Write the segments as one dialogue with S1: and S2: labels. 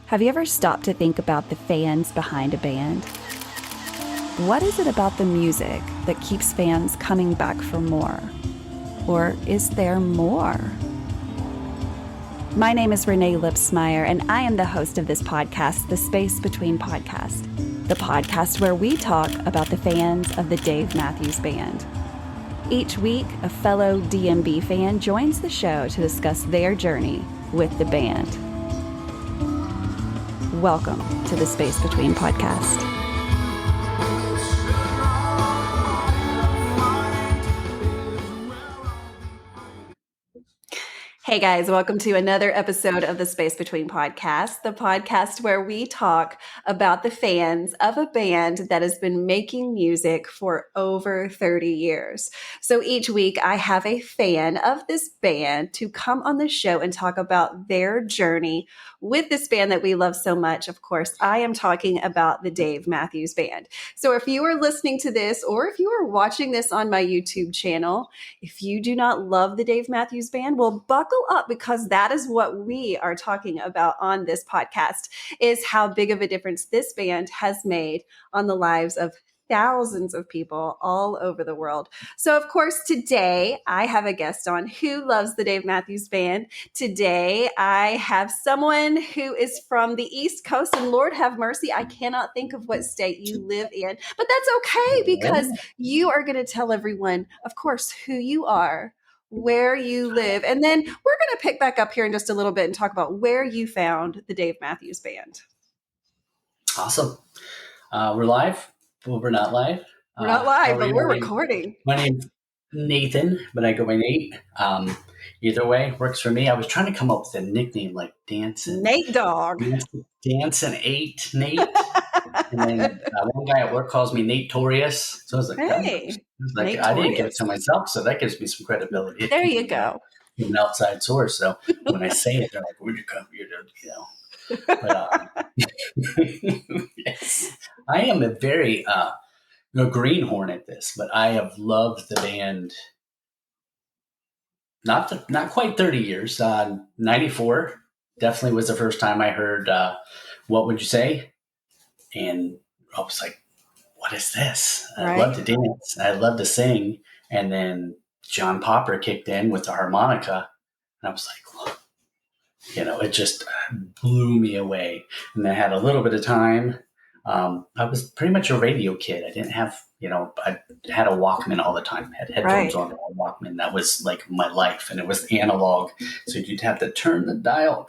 S1: Have you ever stopped to think about the fans behind a band? What is it about the music that keeps fans coming back for more? Or is there more? My name is Renae Lipsmeyer, and I am the host of this podcast, The Space Between Podcast, the podcast where we talk about the fans of the Dave Matthews Band. Each week, a fellow DMB fan joins the show to discuss their journey with the band. Welcome to the Space Between Podcast. Hey guys, welcome to another episode of the Space Between Podcast, the podcast where we talk about the fans of a band that has been making music for over 30 years. So each week I have a fan of this band to come on the show and talk about their journey with this band that we love so much. Of course, I am talking about the Dave Matthews Band. So if you are listening to this or if you are watching this on my YouTube channel, if you do not love the Dave Matthews Band, well, buckle up, because that is what we are talking about on this podcast, is how big of a difference this band has made on the lives of thousands of people all over the world. So, of course, today I have a guest on who loves the Dave Matthews Band. Today I have someone who is from the East Coast, and Lord have mercy, I cannot think of what state you live in, but that's okay, because you are going to tell everyone, of course, who you are, where you live, and then we're going to pick back up here in just a little bit and talk about where you found the Dave Matthews Band.
S2: Awesome. We're live. Well, we're not live.
S1: We're not live, but we're recording.
S2: My name's Nathan, but I go by Nate. Either way works for me. I was trying to come up with a nickname like Dancing
S1: Nate Dog.
S2: Dancing 8 Nate. And then one guy at work calls me Natorious. So I was like,
S1: hey,
S2: I didn't give it to myself, so that gives me some credibility.
S1: There you go.
S2: An outside source. So when I say it, they're like, where'd you come here to, But, yes, I am a very greenhorn at this, but I have loved the band not quite 30 years. 94 definitely was the first time I heard What Would You Say? And I was like, what is this? I love to dance. I love to sing. And then John Popper kicked in with the harmonica, and I was like, whoa. It just blew me away. And I had a little bit of time. I was pretty much a radio kid. I didn't have, I had a Walkman all the time. I had headphones on a Walkman. That was like my life. And it was analog. So you'd have to turn the dial.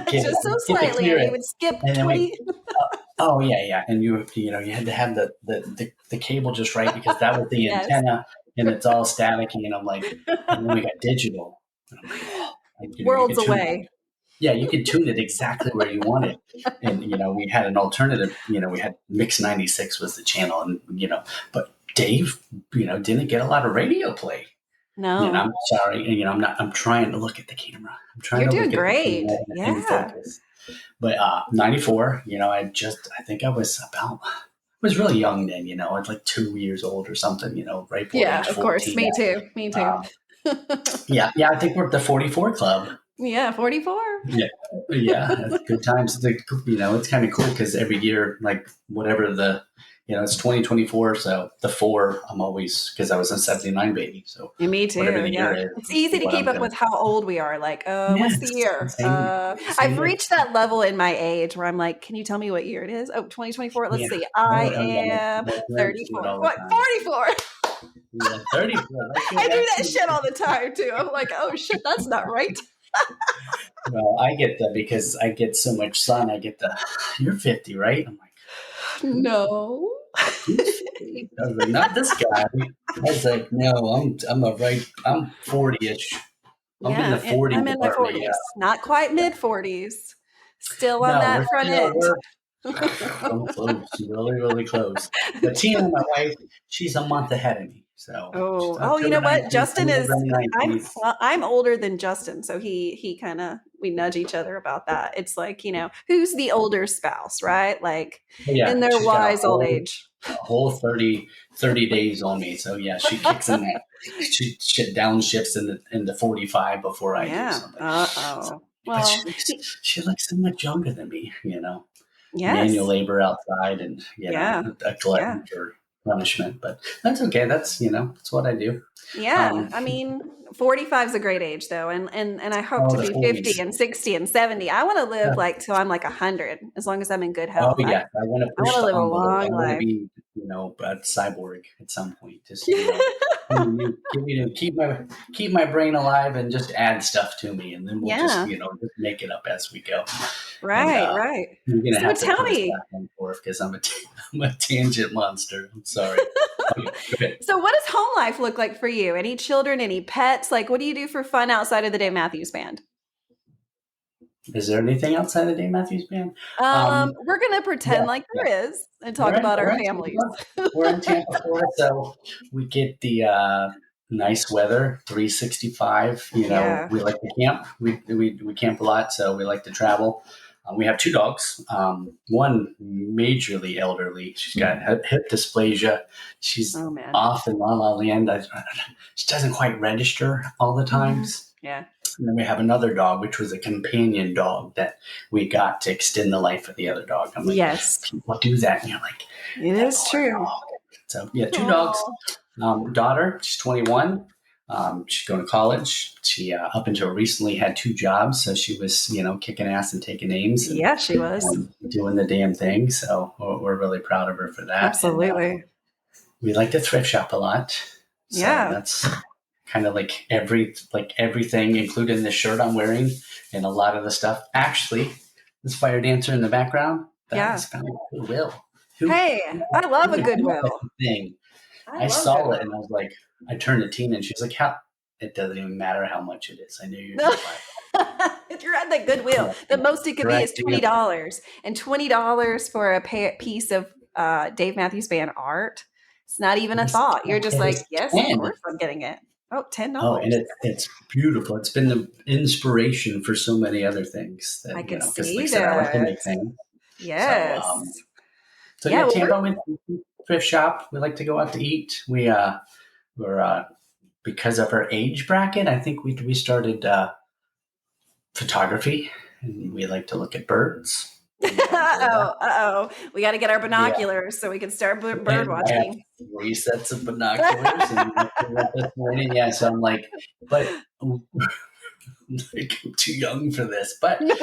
S1: Just so slightly. And you would skip 20.
S2: Oh, yeah. And you had to have the cable just right, because that was the antenna. And it's all staticky. And I'm like, and then we got digital. And I'm like,
S1: worlds away.
S2: You could tune it exactly where you want it. And, we had an alternative, we had Mix 96 was the channel, and, but Dave, didn't get a lot of radio play.
S1: No.
S2: And I'm sorry. And, I'm trying to look at the camera.
S1: You're doing great.
S2: And focus. But 94, I think I was really young then, I was like 2 years old or something, right before age 14.
S1: Of course. Me too.
S2: Yeah. I think we're at the 44 club.
S1: Yeah, 44.
S2: Yeah, that's good times. It's kind of cool because every year, like whatever it's 2024. So the 4, I'm always, because I was a 79 baby. So
S1: me too. Yeah, it's easy to keep up with how old we are. Like, what's the year? I've reached that level in my age where I'm like, can you tell me what year it is? 2024. Let's see. I am 34. What? 44.
S2: Yeah, 34.
S1: I do that shit all the time too. I'm like, oh shit, that's not right.
S2: Well, I get that because I get so much sun. I get you're 50, right? I'm like,
S1: no.
S2: I was like, not this guy. I was like, no, I'm 40-ish. I'm in the 40s.
S1: I'm in my 40s. Yeah. Not quite mid 40s. Still on that front end.
S2: I'm close, really, really close. But Tina, my wife, she's a month ahead of me. So
S1: you know what? Justin is. I'm older than Justin, so he kind of, we nudge each other about that. It's like, who's the older spouse, right? Like in their wise old age.
S2: A whole 30 days on me. So yeah, she kicks in that. She downshifts into 45 before I do something. But
S1: Well,
S2: she looks so much younger than me, manual
S1: yes.
S2: labor outside and,
S1: Yeah.
S2: a
S1: Yeah.
S2: glutton for punishment. But that's okay. That's what I do.
S1: Yeah.
S2: Um,
S1: I mean, 45 is a great age though. And I hope
S2: oh,
S1: to
S2: the
S1: be 50
S2: 40s.
S1: and 60 and 70. I want to live like till I'm like 100, as long as I'm in good
S2: Oh
S1: health. I,
S2: yeah, I want to
S1: I want
S2: push
S1: to
S2: the
S1: live a
S2: envelope. I
S1: long
S2: want to
S1: life.
S2: be, a cyborg at some point. Just keep my brain alive and just add stuff to me, and then we'll just
S1: Yeah.
S2: just make it up as we go. And
S1: Right. Right.
S2: you're gonna
S1: So
S2: have to
S1: tell
S2: put us
S1: me,
S2: back and forth because I'm a tangent monster. I'm sorry. Okay, go ahead.
S1: so what does home life look like for you? Any children, any pets? Like, what do you do for fun outside of the Dave Matthews Band?
S2: Is there anything outside of Dave Matthews Band?
S1: We're gonna
S2: Yeah,
S1: pretend like
S2: yeah.
S1: there is and talk about
S2: We're
S1: our
S2: in
S1: families.
S2: Tampa. We're in Tampa, Florida, so we get the nice weather, 365.
S1: Yeah.
S2: We like to camp. We camp a lot, so we like to travel. We have two dogs. One majorly elderly. She's got hip dysplasia. She's
S1: Oh man.
S2: off in La La Land. She doesn't quite register all the
S1: Hmm.
S2: times.
S1: Yeah.
S2: And then we have another dog, which was a companion dog that we got to extend the life of the other dog. I'm like,
S1: Yes.
S2: people do that, and you're like,
S1: It
S2: that
S1: is
S2: poor
S1: true.
S2: dog. So yeah, two dogs.
S1: Oh.
S2: Daughter, she's 21. She's going to college. She up until recently had two jobs, so she was kicking ass and taking names and
S1: Yeah, she was.
S2: doing the damn thing. So we're really proud of her for that. And
S1: Absolutely.
S2: we like to thrift shop a lot. So
S1: Yeah.
S2: that's kind of like everything, including the shirt I'm wearing and a lot of the stuff. Actually, this fire dancer in the background, that
S1: Yeah.
S2: was found at Goodwill. Who
S1: Hey, I
S2: who
S1: love a
S2: would do that
S1: Goodwill.
S2: thing?
S1: I
S2: I
S1: love
S2: saw it
S1: Goodwill.
S2: and I was like, I turned to Tina and she's like, how? It doesn't even matter how much it is. I knew you're
S1: No.
S2: going to buy
S1: If you're at the Goodwill,
S2: it.
S1: the most it could be is
S2: Correct.
S1: $20, and $20 for a piece of Dave Matthews Band art. It's not even a thought. You're just
S2: It
S1: like,
S2: is
S1: yes, of
S2: 10.
S1: course, I'm getting it. Oh,
S2: Oh, and
S1: $10.
S2: it's beautiful. It's been the inspiration for so many other things
S1: I
S2: that,
S1: could
S2: because like
S1: see
S2: I said, I like to
S1: that.
S2: make things. So,
S1: Yes.
S2: so
S1: Yeah.
S2: yeah,
S1: Well,
S2: Tampa, we thrift shop. We like to go out to eat. We're, because of our age bracket, I think we started, photography and we like to look at birds and enjoy that.
S1: oh. We got to get our
S2: Yeah.
S1: binoculars so we can start bird
S2: And I have
S1: watching.
S2: 3 sets of binoculars and this morning. Yeah. So I'm like, but like, I'm too young for this, but
S1: No.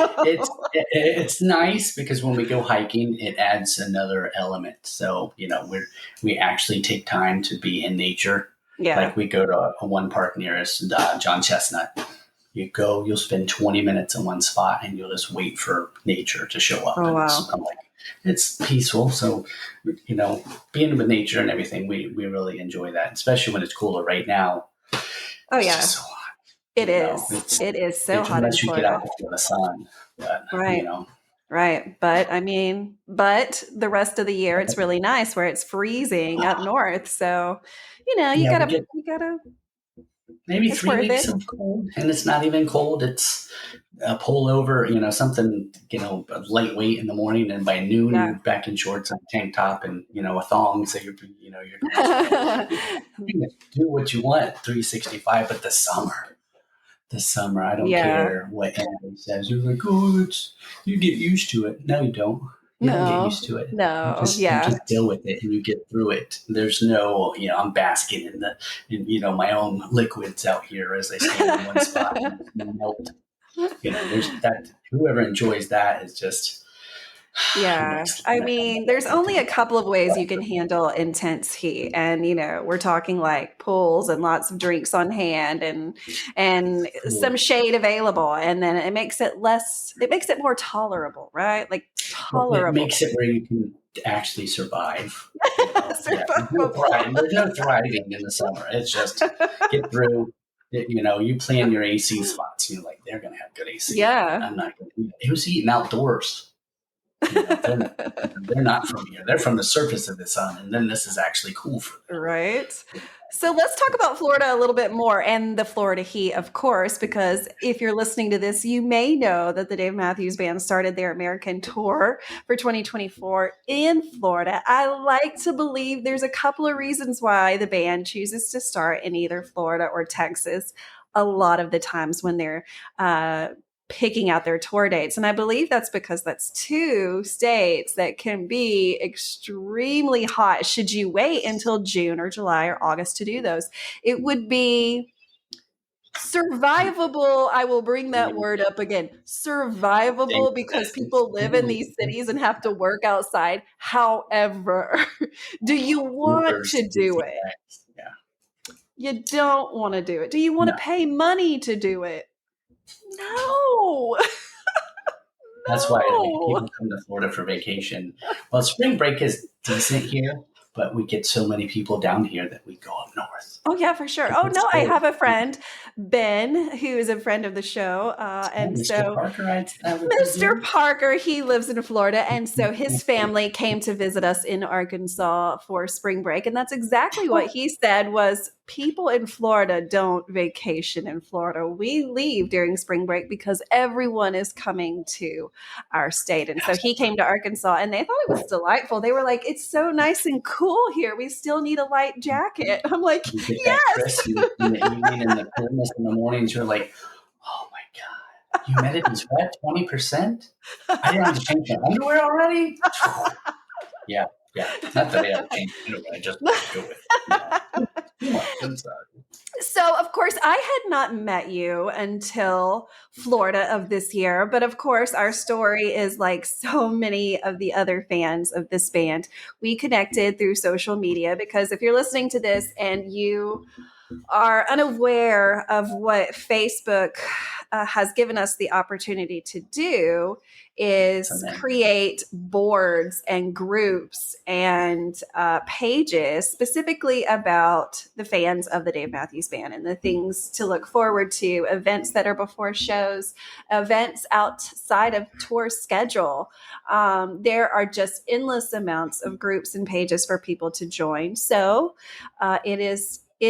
S2: it's nice because when we go hiking, it adds another element. So we actually take time to be in nature.
S1: Yeah.
S2: Like we go to a one park near us, John Chestnut. You'll spend 20 minutes in one spot, and you'll just wait for nature to show up.
S1: Oh,
S2: And
S1: wow.
S2: I'm like, it's peaceful. So being with nature and everything, we really enjoy that, especially when it's cooler. Right now,
S1: Oh,
S2: it's
S1: yeah.
S2: just so hot.
S1: It is.
S2: It's
S1: It is so hot in
S2: unless you get
S1: Florida.
S2: out before the sun. But
S1: Right. Right. But I mean, but the rest of the year it's really nice where it's freezing up north. So, you
S2: yeah, we
S1: gotta,
S2: get
S1: you gotta,
S2: maybe
S1: it's
S2: three
S1: worth
S2: weeks
S1: it.
S2: of cold, and it's not even cold. It's a pullover, something, lightweight in the morning, and by noon
S1: Yeah.
S2: you're back in shorts and a tank top and a thong. So you're going. So you can do what you want, 365. But the summer, I don't
S1: Yeah.
S2: care what anybody says. You're like, oh, you get used to it. No, you don't. You don't get
S1: No.
S2: used to it.
S1: No.
S2: You
S1: Yeah.
S2: just deal with it and you get through it. There's no, I'm basking in my own liquids out here as I stand in one spot and melt. There's that. Whoever enjoys that is just
S1: Yeah.
S2: next.
S1: I mean, there's only a couple of ways you can handle intense heat. And, we're talking like pools and lots of drinks on hand and some shade available. And then it makes it more tolerable, right? Like
S2: It
S1: tolerable.
S2: makes it where you can actually survive. Yeah,
S1: Survivable.
S2: there's no thriving in the summer. It's just get through. You plan your AC spots. You're like, they're going to have good AC.
S1: Yeah.
S2: I'm not going to. Who's eating outdoors? They're not from here. They're from the surface of the sun, and then this is actually cool for them.
S1: Right. So let's talk about Florida a little bit more and the Florida heat, of course, because if you're listening to this, you may know that the Dave Matthews Band started their American tour for 2024 in Florida. I like to believe there's a couple of reasons why the band chooses to start in either Florida or Texas a lot of the times when they're picking out their tour dates. And I believe that's because that's 2 states that can be extremely hot. Should you wait until June or July or August to do those, it would be survivable. I will bring that word up again. Survivable, because people live in these cities and have to work outside. However, do you want to do it?
S2: Yeah.
S1: You don't want to do it. Do you want to pay money to do it? No.
S2: That's why people come to Florida for vacation. Well, spring break is decent here, but we get so many people down here that we go up north.
S1: Oh, yeah, for sure. Oh, no, I have a friend, Ben, who is a friend of the show. And
S2: Mr.
S1: so
S2: Parker,
S1: Mr. Parker, he lives in Florida. And so his family came to visit us in Arkansas for spring break. And that's exactly what he said was, people in Florida don't vacation in Florida. We leave during spring break because everyone is coming to our state. And so he came to Arkansas and they thought it was delightful. They were like, it's so nice and cool here. We still need a light jacket. I'm like, yes.
S2: In the evening and the coolness in the mornings, you're like, oh my God, humidity's wet 20%? I didn't have to change my underwear already? Yeah. Not that I have to change my underwear, I just do it.
S1: So, of course, I had not met you until Florida of this year. But of course, our story is like so many of the other fans of this band. We connected through social media, because if you're listening to this and you are unaware of what Facebook has given us the opportunity to do, is create boards and groups and pages specifically about the fans of the Dave Matthews Band and the things to look forward to, events that are before shows, events outside of tour schedule. There are just endless amounts of groups and pages for people to join. So it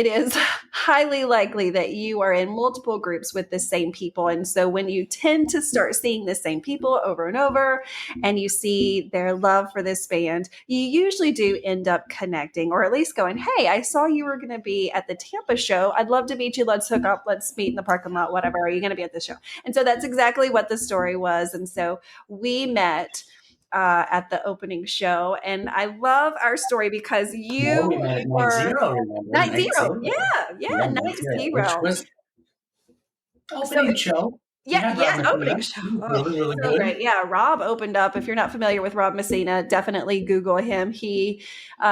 S1: is highly likely that you are in multiple groups with the same people. And so when you tend to start seeing the same people over and over, and you see their love for this band, you usually do end up connecting, or at least going, hey, I saw you were going to be at the Tampa show. I'd love to meet you. Let's hook up. Let's meet in the parking lot, whatever. Are you going to be at this show? And so that's exactly what the story was. And so we met at the opening show, and I love our story because you were Night Zero. Yeah, Night Zero.
S2: Which was opening show.
S1: Yeah, opening show.
S2: Really
S1: so
S2: good.
S1: Great. Yeah, Rob opened up. If you're not familiar with Rob Messina, definitely Google him. He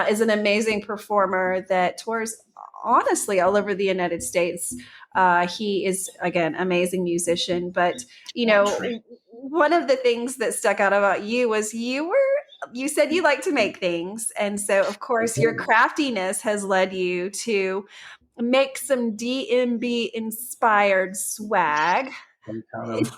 S1: is an amazing performer that tours honestly all over the United States. He is, again, amazing musician. But, one of the things that stuck out about you was you said you like to make things. And so, of course, your craftiness has led you to make some DMB inspired swag. It's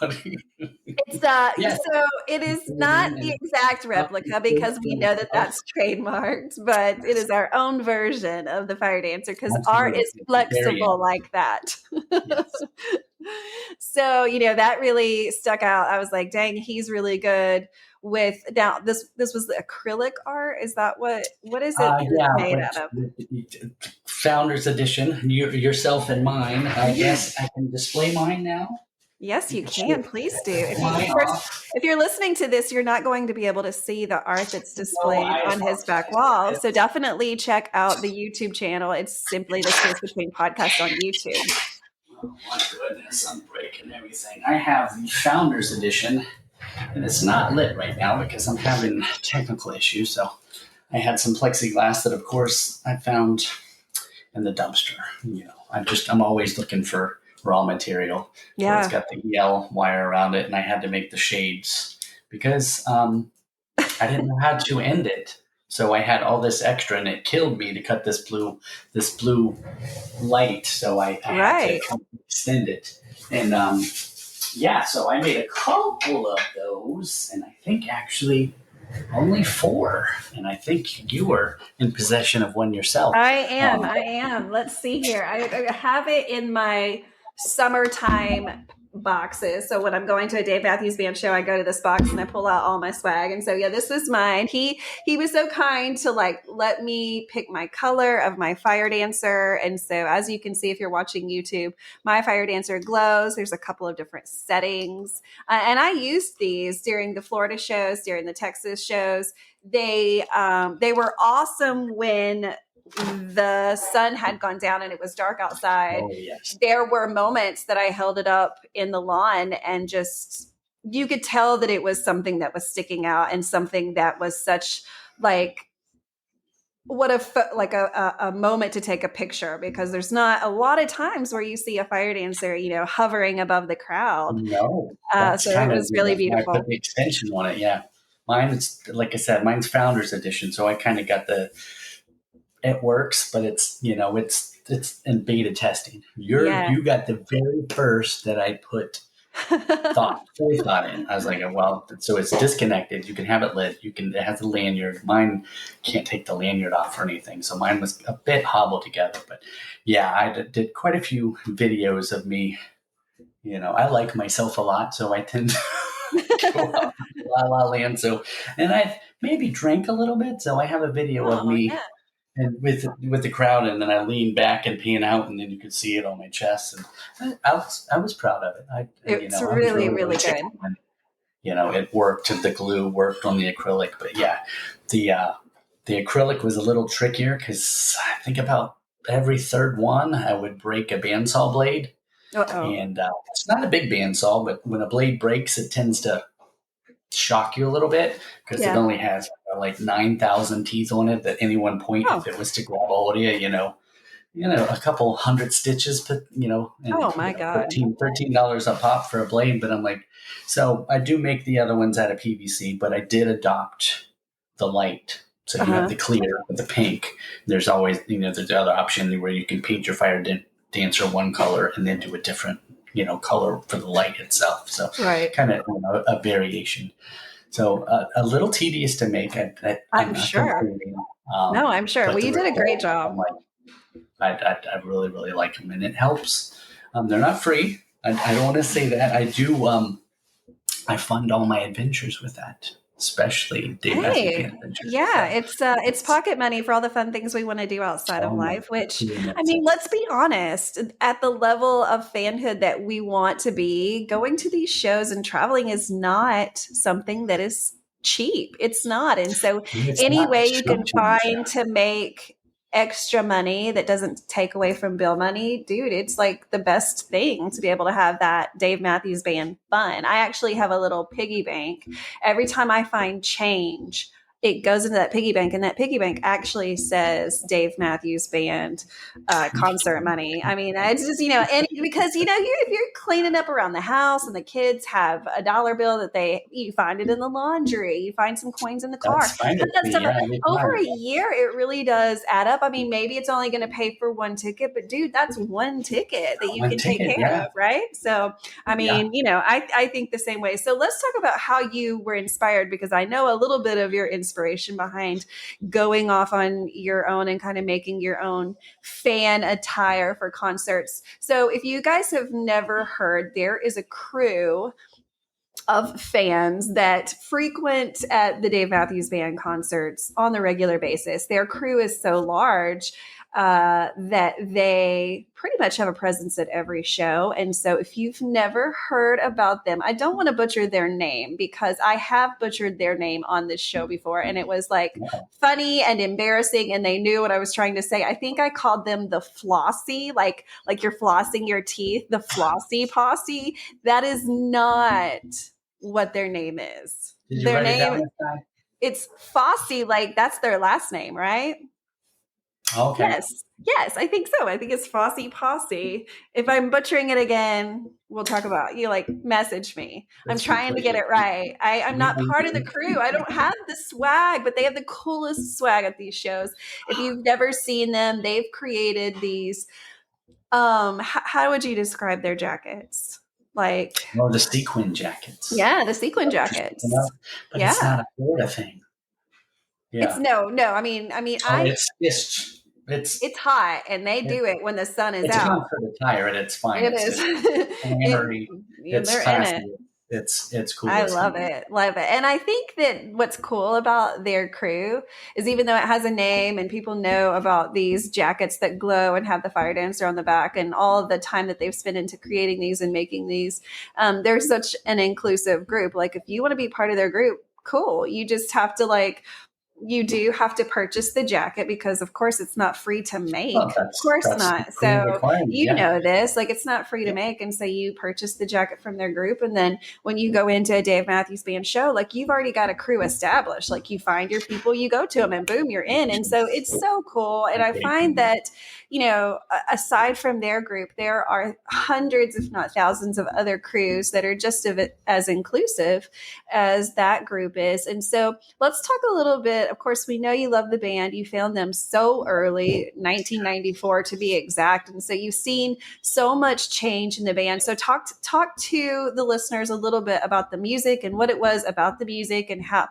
S1: so it is not the exact replica, because we know that that's trademarked, but it is our own version of the Fire Dancer, because art is flexible like that. Yes. So, that really stuck out. I was like, dang, he's really good with, now this was the acrylic art. Is that what is it made out of?
S2: Founders edition, yourself and mine. I guess I can display mine now.
S1: Yes, you can. Please do. If you're listening to this, you're not going to be able to see the art that's displayed on his back wall. So definitely check out the YouTube channel. It's simply the Space Between Podcast on YouTube.
S2: Oh my goodness, I'm breaking everything. I have the Founders Edition, and it's not lit right now because I'm having technical issues. So I had some plexiglass that, of course, I found in the dumpster. I'm always looking for raw material. Yeah. So it's got the EL wire around it, and I had to make the shades because I didn't know how to end it. So I had all this extra, and it killed me to cut this blue light. So I had to extend it. And so I made a couple of those, and I think actually only 4. And I think you were in possession of one yourself.
S1: I am. Let's see here. I have it in my summertime boxes. So when I'm going to a Dave Matthews Band show, I go to this box and I pull out all my swag. And so yeah, this was mine. He was so kind to like let me pick my color of my fire dancer. And so as you can see if you're watching YouTube, my fire dancer glows. There's a couple of different settings. And I used these during the Florida shows, during the Texas shows. They were awesome when the sun had gone down and it was dark outside.
S2: Oh, yes.
S1: There were moments that I held it up in the lawn and just, you could tell that it was something that was sticking out and something that was such like, what a moment to take a picture, because there's not a lot of times where you see a fire dancer, hovering above the crowd.
S2: No,
S1: So it was really beautiful.
S2: I put the extension on it. Yeah. Mine is, like I said, mine's Founders Edition. So I kind of got it works, but it's in beta testing. You got the very first that I put fully thought in. I was like, well, so it's disconnected. You can have it lit. It has a lanyard. Mine can't take the lanyard off or anything. So mine was a bit hobbled together, but yeah, I did quite a few videos of me. I like myself a lot, so I tend to go out in La La Land. So, and I maybe drank a little bit. So I have a video of me. Yeah. And with the crowd, and then I leaned back and peeing out, and then you could see it on my chest, and I was proud of it.
S1: It's really good.
S2: When, it worked. The glue worked on the acrylic, but yeah, the acrylic was a little trickier because I think about every third one I would break a bandsaw blade.
S1: Uh-oh.
S2: And it's not a big bandsaw, but when a blade breaks, it tends to shock you a little bit because it only has like 9,000 teeth on it at any one point. If it was to grab a hold of you, a couple hundred stitches, but and,
S1: oh my God,
S2: $13 a pop for a blade. But I'm like, so I do make the other ones out of PVC, but I did adopt the light. So you have the clear with the pink. There's always, there's the other option where you can paint your fire dancer one color and then do a different color for the light itself. So kind of a variation. So a little tedious to make.
S1: I'm sure. No, I'm sure. Well, you did a great job.
S2: I really, really like them, and it helps. They're not free. I don't want to say that. I do. I fund all my adventures with that. Especially Dave Matthews Band adventures.
S1: Yeah, so it's pocket money for all the fun things we want to do outside of life, which, I mean, let's be honest, at the level of fanhood that we want to be, going to these shows and traveling is not something that is cheap. It's not. And so any way you can find to make extra money that doesn't take away from bill money, dude, it's like the best thing to be able to have that Dave Matthews Band fun. I actually have a little piggy bank. Every time I find change, it goes into that piggy bank, and that piggy bank actually says Dave Matthews Band concert money. I mean, it's just, and because, if you're cleaning up around the house and the kids have a dollar bill that you find it in the laundry, you find some coins in the car. Over a year, it really does add up. I mean, maybe it's only going to pay for one ticket, but dude, that's one ticket that you can take care of, right? So, I mean, I think the same way. So let's talk about how you were inspired, because I know a little bit of your inspiration behind going off on your own and kind of making your own fan attire for concerts. So if you guys have never heard, there is a crew of fans that frequent at the Dave Matthews Band concerts on a regular basis. Their crew is so large that they pretty much have a presence at every show. And so if you've never heard about them, I don't want to butcher their name, because I have butchered their name on this show before, and it was like funny and embarrassing, and they knew what I was trying to say. I think I called them the Flossy, like you're flossing your teeth, the Fosse Posse. That is not what their name is. Their name, it's Fosse, like that's their last name, right?
S2: Okay.
S1: Yes, I think so. I think it's Fosse Posse. If I'm butchering it again, we'll talk about you. Like, message me. I'm trying to get it right. I'm not part of the crew. I don't have the swag, but they have the coolest swag at these shows. If you've never seen them, they've created these. How would you describe their jackets? Like,
S2: the sequin jackets.
S1: Yeah, the sequin jackets.
S2: But it's not a Florida thing.
S1: Yeah. It's no. I mean,
S2: it's
S1: It's hot, and they do it when the sun is
S2: it's
S1: out.
S2: comfort attire at its
S1: It
S2: finest.
S1: is.
S2: It's camaraderie. It's
S1: They're in
S2: classy.
S1: it.
S2: It's cool
S1: I
S2: as can
S1: love
S2: be.
S1: it. Love it. And I think that what's cool about their crew is even though it has a name and people know about these jackets that glow and have the fire dancer on the back and all of the time that they've spent into creating these and making these, they're such an inclusive group. Like if you want to be part of their group, cool. You just have to you do have to purchase the jacket because of course it's not free to make.
S2: Well,
S1: Of course
S2: that's the
S1: not.
S2: crew
S1: So
S2: requirement.
S1: you
S2: Yeah.
S1: know this, like it's not free to
S2: Yeah.
S1: make. And so you purchase the jacket from their group. And then when you go into a Dave Matthews Band show, like you've already got a crew established. Like you find your people, you go to them and boom, you're in. And so it's so cool. And I find that, aside from their group, there are hundreds, if not thousands of other crews that are just as inclusive as that group is. And so let's talk a little bit. Of course, we know you love the band. You found them so early, 1994 to be exact. And so you've seen so much change in the band. So talk to the listeners a little bit about the music and what it was about the music and how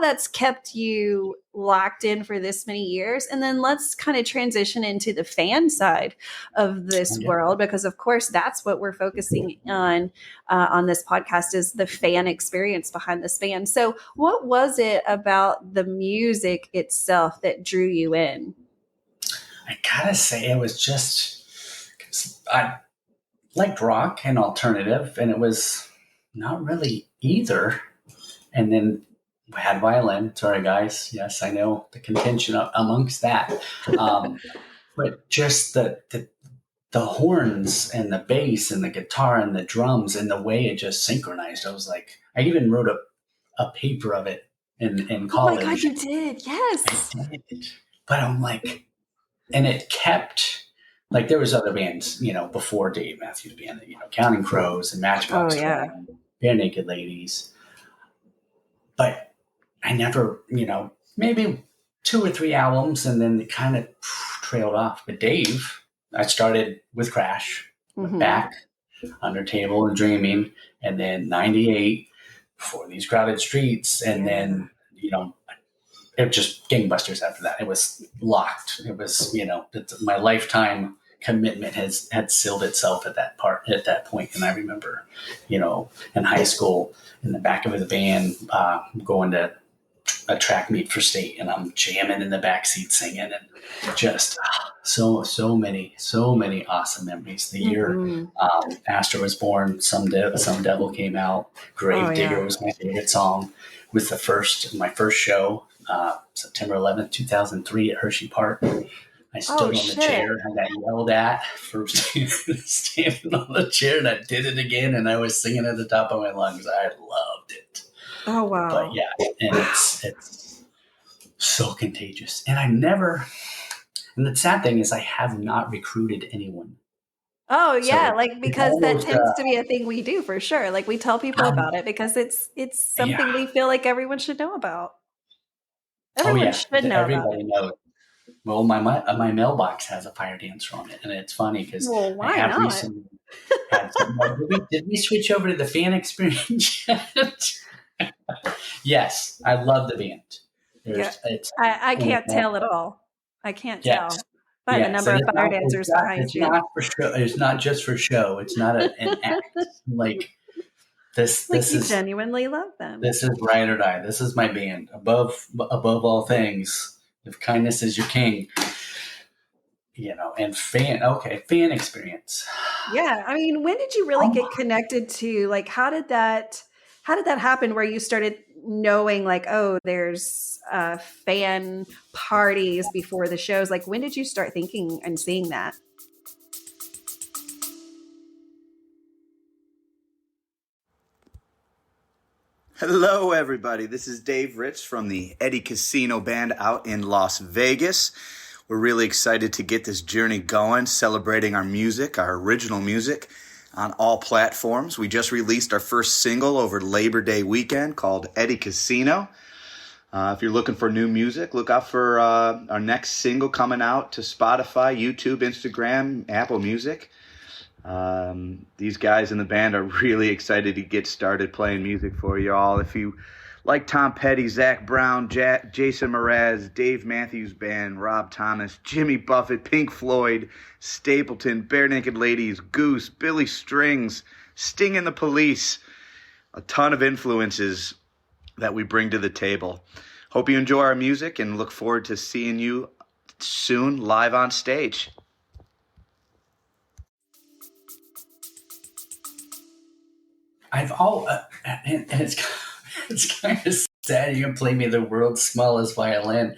S1: that's kept you locked in for this many years. And then let's kind of transition into the fan side of this world, because of course that's what we're focusing on this podcast is the fan experience behind this band. So what was it about the music itself that drew you in?
S2: I gotta say it was just, I liked rock and alternative, and it was not really either. And then we had violin. Sorry, guys. Yes, I know the contention amongst that. But just the horns and the bass and the guitar and the drums and the way it just synchronized. I was like, I even wrote a paper of it in college.
S1: Oh my God, you did. Yes.
S2: I did. But I'm like, and it kept, like there was other bands, before Dave Matthews Band, Counting Crows and Matchbox Twenty, Bare Naked Ladies. But I never, maybe 2 or 3 albums, and then it kind of trailed off. But Dave, I started with Crash, went back, Under Table and Dreaming, and then 98, For These Crowded Streets, and then, it was just gangbusters after that. It was locked. It was, my lifetime commitment had sealed itself at that point. And I remember, in high school, in the back of the van, going to a track meet for state, and I'm jamming in the backseat singing, and just so many awesome memories. The year Astor was born, Some Devil came out, Grave Digger was my favorite song. With my first show, September 11th, 2003 at Hershey Park. I stood on the chair and I got yelled at for standing on the chair, and I did it again, and I was singing at the top of my lungs. I loved it.
S1: Oh, wow.
S2: But yeah, and it's so contagious. And and the sad thing is I have not recruited anyone.
S1: Oh yeah, so, because that tends to be a thing we do for sure. Like we tell people about it because it's something we feel like everyone should know about. Everyone should know
S2: Everybody
S1: about it.
S2: knows. Well, my mailbox has a fire dancer on it, and it's funny because
S1: why not?
S2: Recently had did we switch over to the fan experience yet? Yes, I love the band.
S1: I can't tell at all. I can't tell. By the number of fire dancers behind you.
S2: Not for show. It's not just for show. It's not an act. Like this. This is
S1: genuinely love them.
S2: This is Ride or Die. This is my band. Above all things, if kindness is your king. And fan experience.
S1: Yeah, I mean, when did you really get connected to? Like, how did that happen? Where you started knowing, like, oh, there's fan parties before the shows. Like, when did you start thinking and seeing that?
S3: Hello, everybody. This is Dave Rich from the Eddie Casino Band out in Las Vegas. We're really excited to get this journey going, celebrating our music, our original music, on all platforms. We just released our first single over Labor Day weekend called Eddie Casino. If you're looking for new music, look out for our next single coming out to Spotify, YouTube, Instagram, Apple Music. These guys in the band are really excited to get started playing music for you all. If you like Tom Petty, Zach Brown, Jason Mraz, Dave Matthews Band, Rob Thomas, Jimmy Buffett, Pink Floyd, Stapleton, Bare Naked Ladies, Goose, Billy Strings, Sting and the Police. A ton of influences that we bring to the table. Hope you enjoy our music and look forward to seeing you soon live on stage.
S2: And it's kind of sad you can play me the world's smallest violin.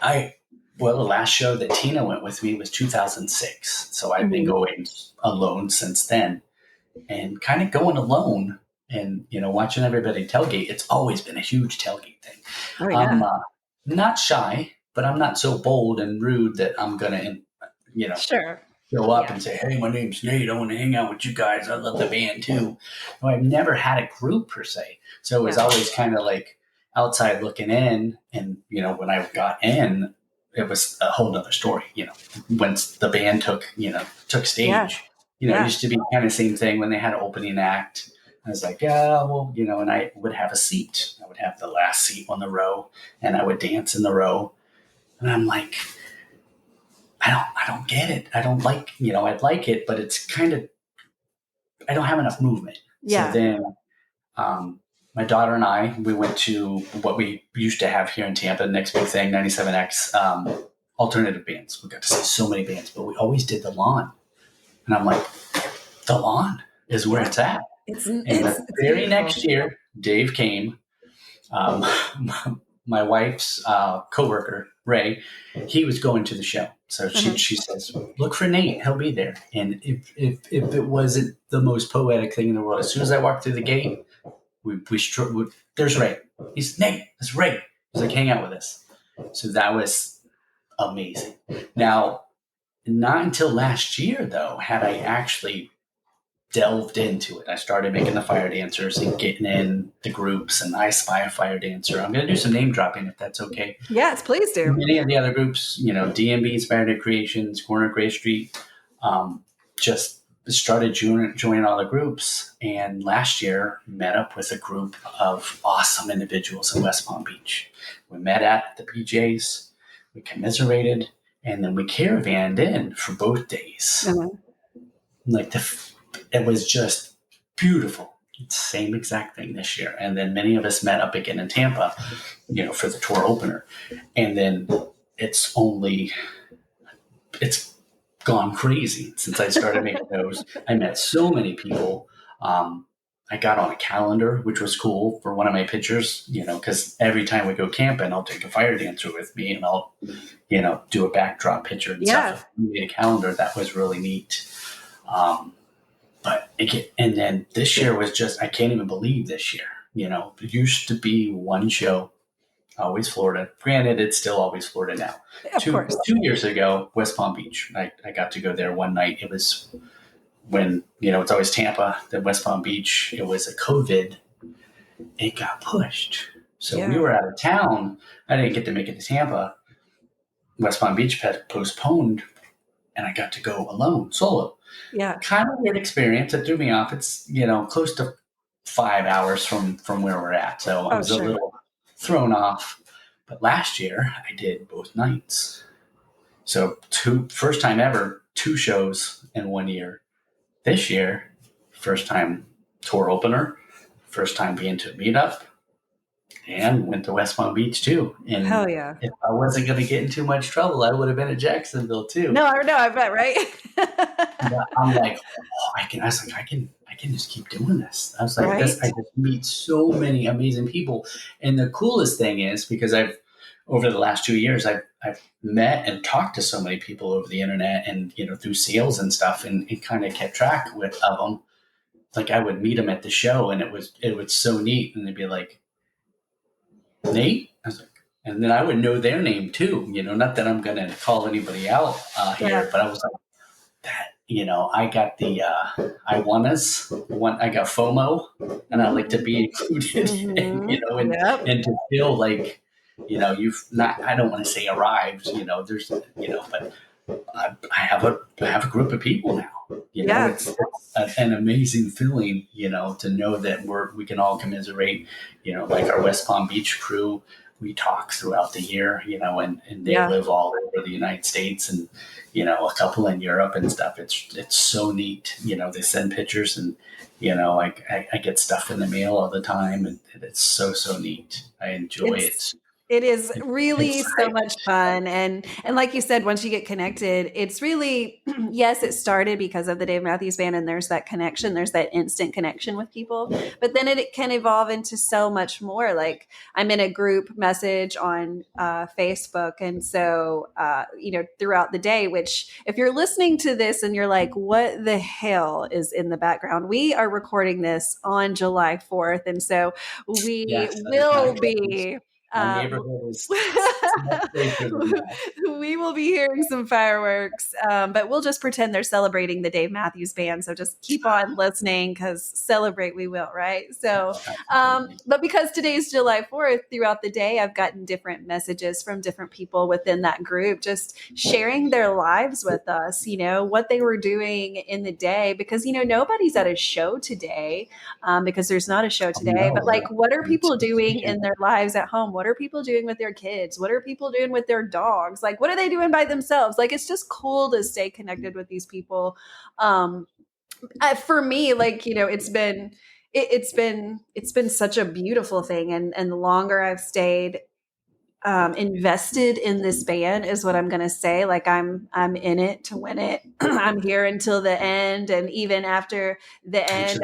S2: The last show that Tina went with me was 2006. So I've been going alone since then, and kind of going alone and, watching everybody tailgate. It's always been a huge tailgate thing.
S1: Oh, yeah.
S2: I'm not shy, but I'm not so bold and rude that I'm going to,
S1: Sure.
S2: go up and say, "Hey, my name's Nate. I want to hang out with you guys. I love the band too." I've never had a group per se. So it was always kind of like outside looking in. And, when I got in, it was a whole nother story, once the band took stage, it used to be kind of same thing when they had an opening act. I was like, yeah, well, and I would have a seat. I would have the last seat on the row and I would dance in the row. And I'm like, I don't get it. I don't like, I'd like it, but it's kind of, I don't have enough movement.
S1: Yeah.
S2: So then, my daughter and I, we went to what we used to have here in Tampa, the next big thing, 97X, alternative bands. We got to see so many bands, but we always did the lawn. And I'm like, the lawn is where it's at.
S1: It's
S2: the very
S1: beautiful.
S2: next year, Dave came. My wife's coworker, Ray, he was going to the show. So she says, "Look for Nate. He'll be there." And if it wasn't the most poetic thing in the world, as soon as I walked through the gate, there's Ray. He's Nate. That's Ray. He's like, "Hang out with us." So that was amazing. Now, not until last year, though, had I actually delved into it. I started making the fire dancers and getting in the groups, and I Spy a Fire Dancer. I'm going to do some name dropping if that's okay.
S1: Yes, please do.
S2: Many of the other groups, DMB, Inspired Creations, Corner Gray Street, just started joining all the groups. And last year, met up with a group of awesome individuals in West Palm Beach. We met at the PJs, we commiserated, and then we caravanned in for both days. It was just beautiful. It's the same exact thing this year. And then many of us met up again in Tampa, for the tour opener. And then it's gone crazy since I started making those. I met so many people. I got on a calendar, which was cool for one of my pictures, because every time we go camping, I'll take a fire dancer with me and I'll, do a backdrop picture and stuff. I made a calendar. That was really neat. And then this year was just, I can't even believe this year, it used to be one show, always Florida. Granted, it's still always Florida now.
S1: Of course.
S2: 2 years ago, West Palm Beach. I got to go there one night. It was when, it's always Tampa, then West Palm Beach. It was a COVID. It got pushed. So we were out of town. I didn't get to make it to Tampa. West Palm Beach had postponed, and I got to go alone, solo.
S1: Yeah.
S2: Kind of weird experience. It threw me off. It's, close to 5 hours from where we're at. So I was a little thrown off. But last year I did both nights. So first time ever, 2 shows in 1 year. This year, first time tour opener, first time being to a meetup, and went to West Palm Beach too. And
S1: hell yeah.
S2: If I wasn't going to get in too much trouble, I would have been at Jacksonville too.
S1: No, I bet, right?
S2: I'm like, I can just keep doing this. I was like, I just meet so many amazing people. And the coolest thing is, because over the last 2 years, I've met and talked to so many people over the internet and, through sales and stuff, and kind of kept track of them. Like I would meet them at the show, and it was so neat. And they'd be like, "Nate?" I was like, and then I would know their name too. Not that I'm going to call anybody out here, but I was like, that. I got the I got FOMO, and I like to be included. And to feel like, you've not. I don't want to say arrived. There's, but I have a group of people now, It's an amazing feeling, to know that we can all commiserate, like our West Palm Beach crew, we talk throughout the year, and they live all over the United States and, a couple in Europe and stuff. It's so neat. They send pictures and, I get stuff in the mail all the time and it's so, so neat. I enjoy it.
S1: It is really so much fun. And like you said, once you get connected, it's really, yes, it started because of the Dave Matthews Band and there's that connection, there's that instant connection with people, but then it can evolve into so much more. Like I'm in a group message on Facebook. And so, throughout the day, which if you're listening to this and you're like, what the hell is in the background? We are recording this on July 4th. And so we will be...
S2: My neighborhood is
S1: we will be hearing some fireworks, but we'll just pretend they're celebrating the Dave Matthews Band. So just keep on listening because celebrate we will, right? So, but because today's July 4th, throughout the day, I've gotten different messages from different people within that group, just sharing their lives with us, what they were doing in the day, because, nobody's at a show today because there's not a show today, but like, what are people doing in their lives at home? What are people doing with their kids? What are people doing with their dogs? Like, what are they doing by themselves? Like, it's just cool to stay connected with these people. For me, like, it's been such a beautiful thing. And the longer I've stayed invested in this band is what I'm going to say. Like I'm in it to win it. I'm here until the end. And even after the end,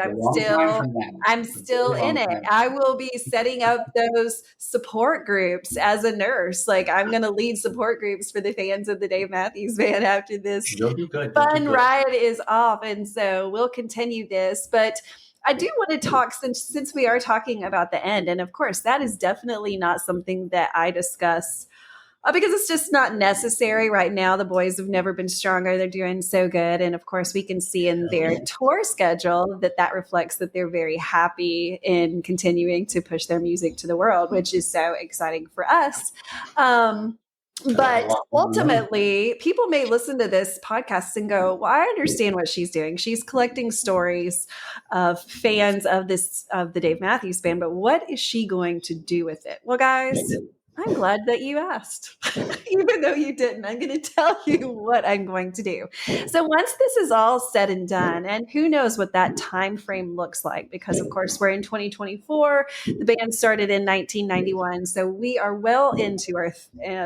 S1: I'm still in it. I will be setting up those support groups as a nurse. Like I'm going to lead support groups for the fans of the Dave Matthews Band after this fun ride is off. And so we'll continue this, but I do want to talk since we are talking about the end. And of course, that is definitely not something that I discuss because it's just not necessary right now. The boys have never been stronger. They're doing so good. And of course, we can see in their tour schedule that reflects that they're very happy in continuing to push their music to the world, which is so exciting for us. But ultimately, people may listen to this podcast and go, well, I understand what she's doing. She's collecting stories of fans of the Dave Matthews Band, but what is she going to do with it? Well, guys, I'm glad that you asked. Even though you didn't, I'm going to tell you what I'm going to do. So once this is all said and done, and who knows what that time frame looks like, because of course we're in 2024. The band started in 1991, so we are well into our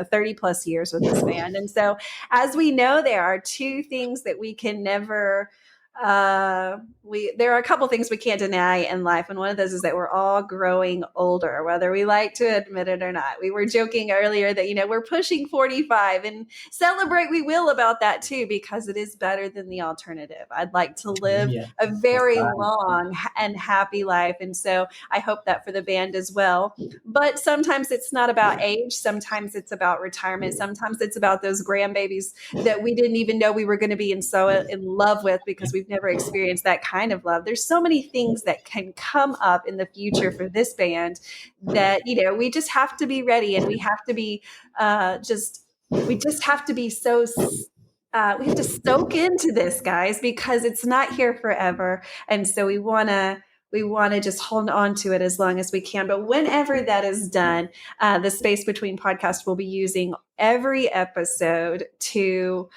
S1: 30 plus years with this band. And so, as we know, there are two things that we can never. There are a couple things we can't deny in life, and one of those is that we're all growing older, whether we like to admit it or not. We were joking earlier that we're pushing 45, and celebrate we will about that too, because it is better than the alternative. I'd like to live a very long and happy life, and so I hope that for the band as well. But sometimes it's not about age, sometimes it's about retirement, sometimes it's about those grandbabies that we didn't even know we were going to be in love with because we've never experienced that kind of love. There's so many things that can come up in the future for this band that, we just have to be ready, and we have to be we have to soak into this, guys, because it's not here forever. And so we want to just hold on to it as long as we can. But whenever that is done, the Space Between podcast will be using every episode to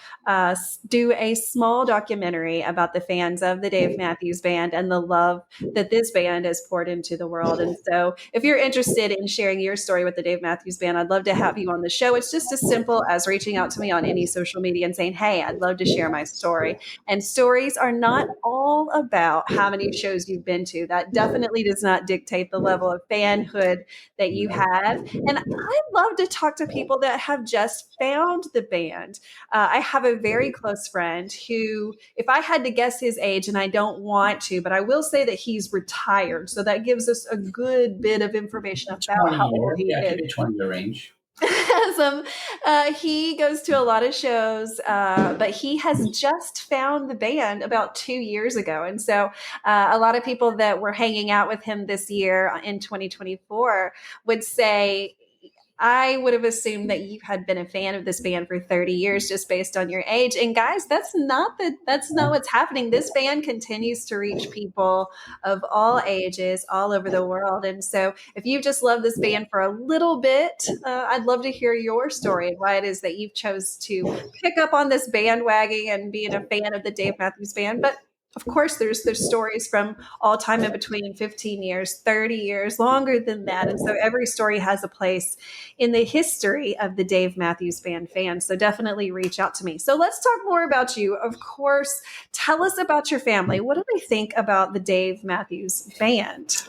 S1: do a small documentary about the fans of the Dave Matthews Band and the love that this band has poured into the world. And so if you're interested in sharing your story with the Dave Matthews Band, I'd love to have you on the show. It's just as simple as reaching out to me on any social media and saying, hey, I'd love to share my story. And stories are not all about how many shows you've been to. That definitely does not dictate the level of fanhood that you have. And I love to talk to people that have just found the band. I have a very close friend who, if I had to guess his age, and I don't want to, but I will say that he's retired. So that gives us a good bit of information about how old he is.
S2: 20-year range.
S1: He goes to a lot of shows, but he has just found the band about 2 years ago. And so a lot of people that were hanging out with him this year in 2024 would say, I would have assumed that you had been a fan of this band for 30 years just based on your age. And guys, that's not what's happening. This band continues to reach people of all ages all over the world. And so if you just love this band for a little bit, I'd love to hear your story and why it is that you've chose to pick up on this bandwagon and being a fan of the Dave Matthews Band. But of course, there's stories from all time in between, 15 years, 30 years, longer than that. And so every story has a place in the history of the Dave Matthews Band fans. So definitely reach out to me. So let's talk more about you. Of course, tell us about your family. What do they think about the Dave Matthews Band?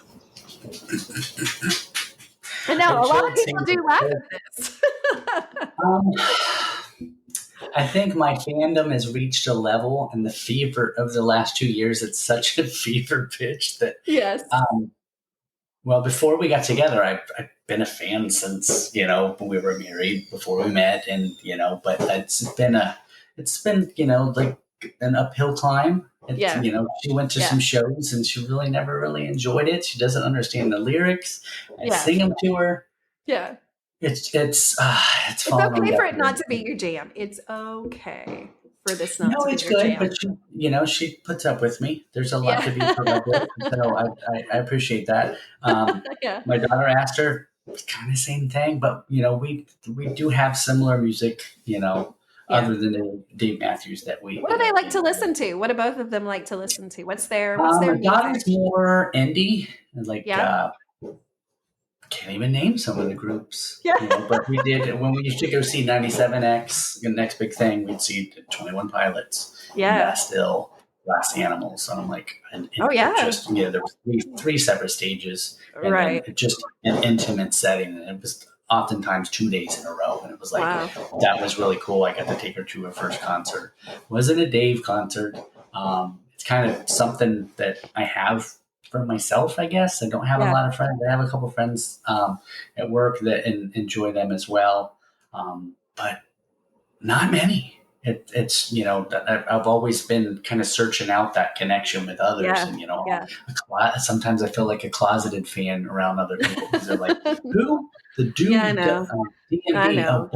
S1: I know a lot of people do laugh at this.
S2: I think my fandom has reached a level, and the fever of the last 2 years, it's such a fever pitch that,
S1: yes.
S2: Well, before we got together, I've been a fan since, when we were married, before we met, and, but it's been, like an uphill climb.
S1: Yeah.
S2: She went to some shows and she really never really enjoyed it. She doesn't understand the lyrics. I sing them to her.
S1: Yeah.
S2: It's
S1: okay for it not to be your jam. It's okay for this not to be your jam.
S2: But she puts up with me. There's a lot to be put up with, so I appreciate that. My daughter asked her kind of same thing, but we do have similar music, other than Dave Matthews that we.
S1: What do they like to listen to? What do both of them like to listen to? What's their
S2: my daughter's more indie, like can't even name some of the groups. But we did when we used to go see 97X. The next big thing, we'd see 21 Pilots. Still Glass Animals. And I'm like, there was three separate stages, and just an intimate setting, and it was oftentimes 2 days in a row, and it was like that was really cool. I got to take her to her first concert. It wasn't a Dave concert. It's kind of something that I have for myself, I guess. I don't have a lot of friends. I have a couple of friends at work that enjoy them as well, but not many. It's I've always been kind of searching out that connection with others, and sometimes I feel like a closeted fan around other people because they're like, "Who? The dude?
S1: I know.
S2: I know.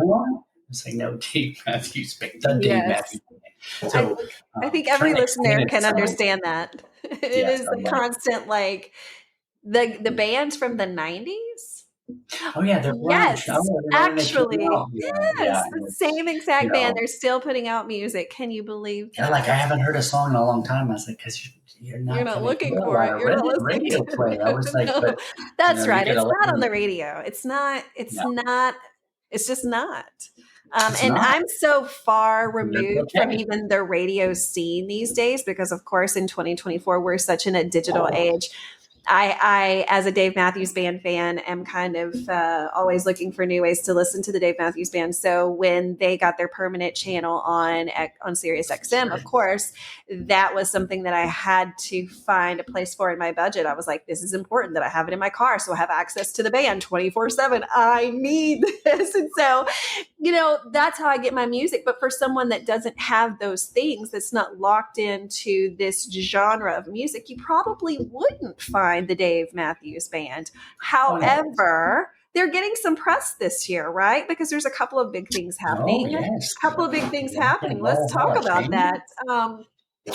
S2: It's like, no, Dave Matthews Band. The Dave Matthews Band." So
S1: I think every listener can understand that. It is the constant, like, the bands from the 90s.
S2: Oh, yeah, they're
S1: yes, actually.
S2: Yes,
S1: the same exact band. They're still putting out music. Can you believe that?
S2: Yeah, like I haven't heard a song in a long time. I was like, because you're not
S1: looking for it. You're not listening
S2: radio
S1: to
S2: play. I was like, but
S1: that's right. It's not on the radio. It's not. It's not. It's just not. And I'm so far removed from even the radio scene these days because, of course, in 2024, we're such in a digital age. I, as a Dave Matthews Band fan, am kind of always looking for new ways to listen to the Dave Matthews Band. So when they got their permanent channel on Sirius XM, of course, that was something that I had to find a place for in my budget. I was like, this is important that I have it in my car so I have access to the band 24/7. I need this. And so, that's how I get my music. But for someone that doesn't have those things, that's not locked into this genre of music, you probably wouldn't find the Dave Matthews Band. However, they're getting some press this year, right? Because there's a couple of big things happening. Let's talk about that.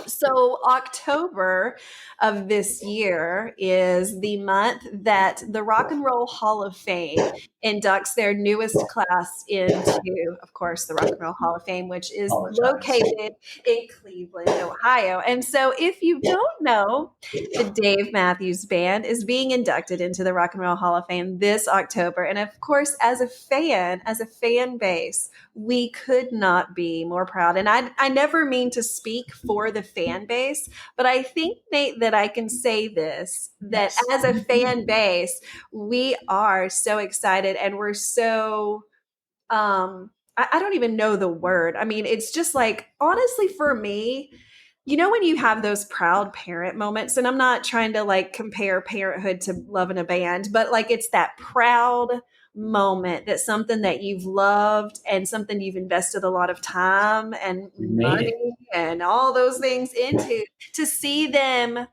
S1: So October of this year is the month that the Rock and Roll Hall of Fame inducts their newest class into, of course, the Rock and Roll Hall of Fame, which is located in Cleveland, Ohio. And so if you don't know, the Dave Matthews Band is being inducted into the Rock and Roll Hall of Fame this October. And of course, as a fan base, we could not be more proud. And I never mean to speak for the fan base, but I think, Nate, that I can say this, that as a fan base, we are so excited and we're so, I don't even know the word. I mean, it's just like, honestly, for me, when you have those proud parent moments, and I'm not trying to like compare parenthood to loving a band, but like it's that proud moment that something that you've loved and something you've invested a lot of time and money and all those things into, to see them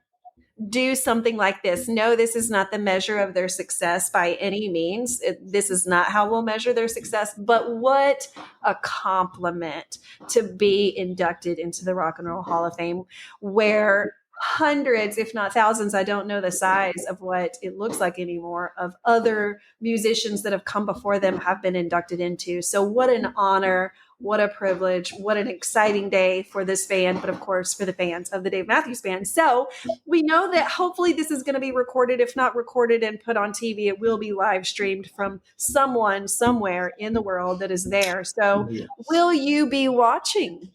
S1: do something like this. No, this is not the measure of their success by any means. This is not how we'll measure their success, but what a compliment to be inducted into the Rock and Roll Hall of Fame, where hundreds, if not thousands, I don't know the size of what it looks like anymore, of other musicians that have come before them have been inducted into. So what an honor, what a privilege, what an exciting day for this band, but of course for the fans of the Dave Matthews Band. So we know that hopefully this is going to be recorded. If not recorded and put on TV, it will be live streamed from someone somewhere in the world that is there. So will you be watching?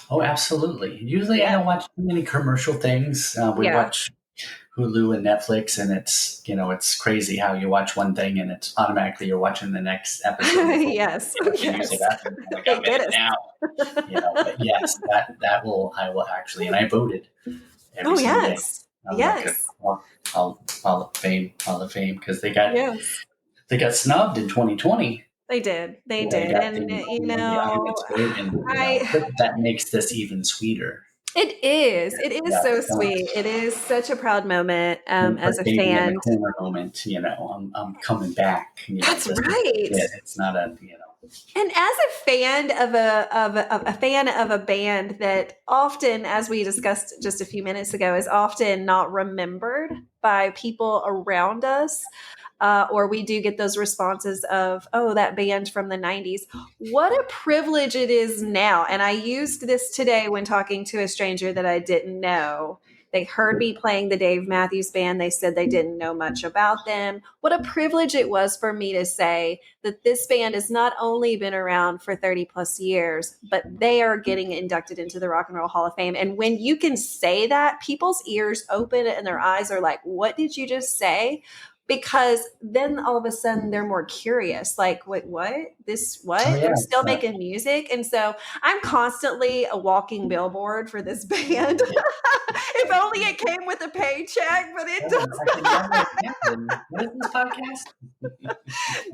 S2: Oh, absolutely. Usually I don't watch too many commercial things. We watch Hulu and Netflix, and it's crazy how you watch one thing and it's automatically you're watching the next episode.
S1: Yes.
S2: Like I'm in it now. But yes, I will actually, and I voted every single day.
S1: Yes.
S2: Hall of Fame, because they got snubbed in 2020.
S1: They did. And
S2: that makes this even sweeter.
S1: It is. It is so sweet. It is such a proud moment as a fan.
S2: Moment, I'm coming back.
S1: That's right.
S2: It's not a.
S1: And as a fan of a band that often, as we discussed just a few minutes ago, is often not remembered by people around us. Or we do get those responses of, oh, that band from the 90s. What a privilege it is now. And I used this today when talking to a stranger that I didn't know. They heard me playing the Dave Matthews Band. They said they didn't know much about them. What a privilege it was for me to say that this band has not only been around for 30 plus years, but they are getting inducted into the Rock and Roll Hall of Fame. And when you can say that, people's ears open and their eyes are like, what did you just say? Because then all of a sudden they're more curious, like, wait, what? They're still making music. And so I'm constantly a walking billboard for this band. If only it came with a paycheck, but it doesn't.
S2: What is this podcast?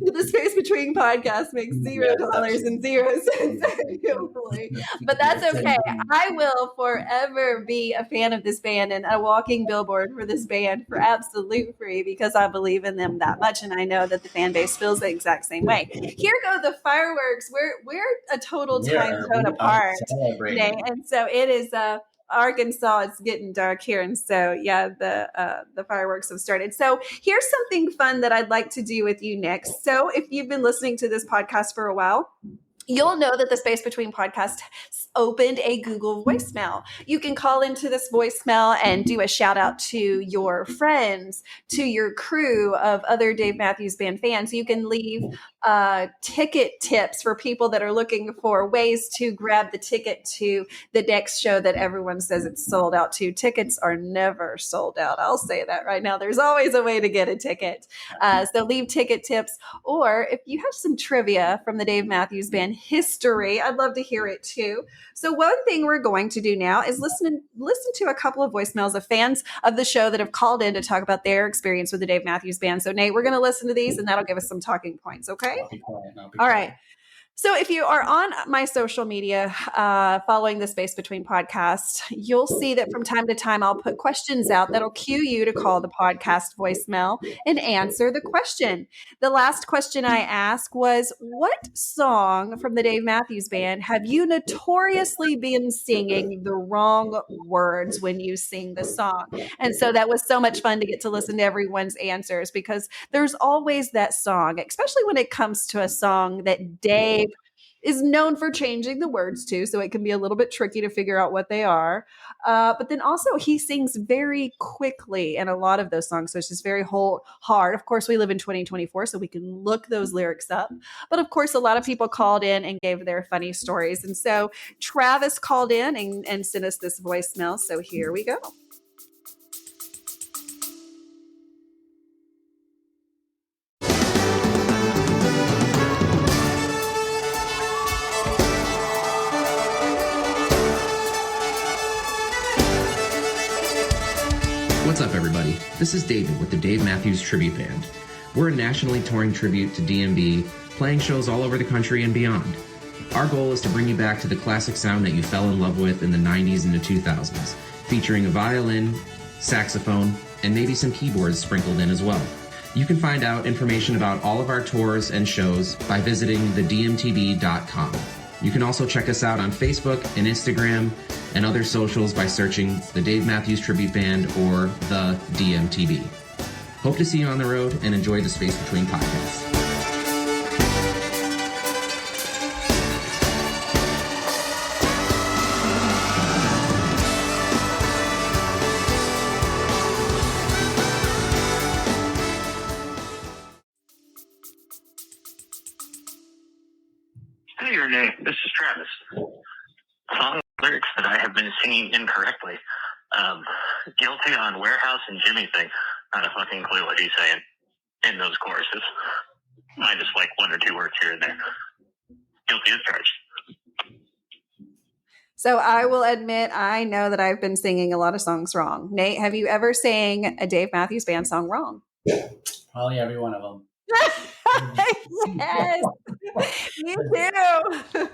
S1: The Space Between podcast makes $0 and 0 cents. But that's okay. I will forever be a fan of this band and a walking billboard for this band for absolute free, because I believe in them that much, and I know that the fan base feels the exact same way. Here go the fireworks. We're a total time zone apart today, and so it is. Arkansas, it's getting dark here, and so the fireworks have started. So here's something fun that I'd like to do with you next. So if you've been listening to this podcast for a while, you'll know that the Space Between podcast opened a Google voicemail. You can call into this voicemail and do a shout out to your friends, to your crew of other Dave Matthews Band fans. You can leave ticket tips for people that are looking for ways to grab the ticket to the next show that everyone says it's sold out to. Tickets are never sold out. I'll say that right now. There's always a way to get a ticket. So leave ticket tips, or if you have some trivia from the Dave Matthews Band history, I'd love to hear it too. So one thing we're going to do now is listen to a couple of voicemails of fans of the show that have called in to talk about their experience with the Dave Matthews Band. So Nate, we're going to listen to these, and that'll give us some talking points. Okay.
S2: I'll be quiet.
S1: All right. So if you are on my social media following the Space Between podcast, you'll see that from time to time I'll put questions out that'll cue you to call the podcast voicemail and answer the question. The last question I asked was, what song from the Dave Matthews Band have you notoriously been singing the wrong words when you sing the song? And so that was so much fun to get to listen to everyone's answers, because there's always that song, especially when it comes to a song that Dave is known for changing the words to, so it can be a little bit tricky to figure out what they are. But then also he sings very quickly in a lot of those songs, so it's just very hard. Of course, we live in 2024, so we can look those lyrics up. But of course, a lot of people called in and gave their funny stories. And so Travis called in and sent us this voicemail. So here we go.
S4: What's up, everybody? This is David with the Dave Matthews Tribute Band. We're a nationally touring tribute to DMB, playing shows all over the country and beyond. Our goal is to bring you back to the classic sound that you fell in love with in the 90s and the 2000s, featuring a violin, saxophone, and maybe some keyboards sprinkled in as well. You can find out information about all of our tours and shows by visiting thedmtb.com. You can also check us out on Facebook and Instagram and other socials by searching the Dave Matthews Tribute Band or the DMTB. Hope to see you on the road and enjoy the Space Between podcast.
S5: Hey, Renae. This is Travis. Song lyrics that I have been singing incorrectly. Guilty on Warehouse and Jimmy thing. Not a fucking clue what he's saying in those choruses. I just like one or two words here and there. Guilty as charged.
S1: So I will admit, I know that I've been singing a lot of songs wrong. Nate, have you ever sang a Dave Matthews Band song wrong?
S2: Probably every one of them.
S1: Yes, you do.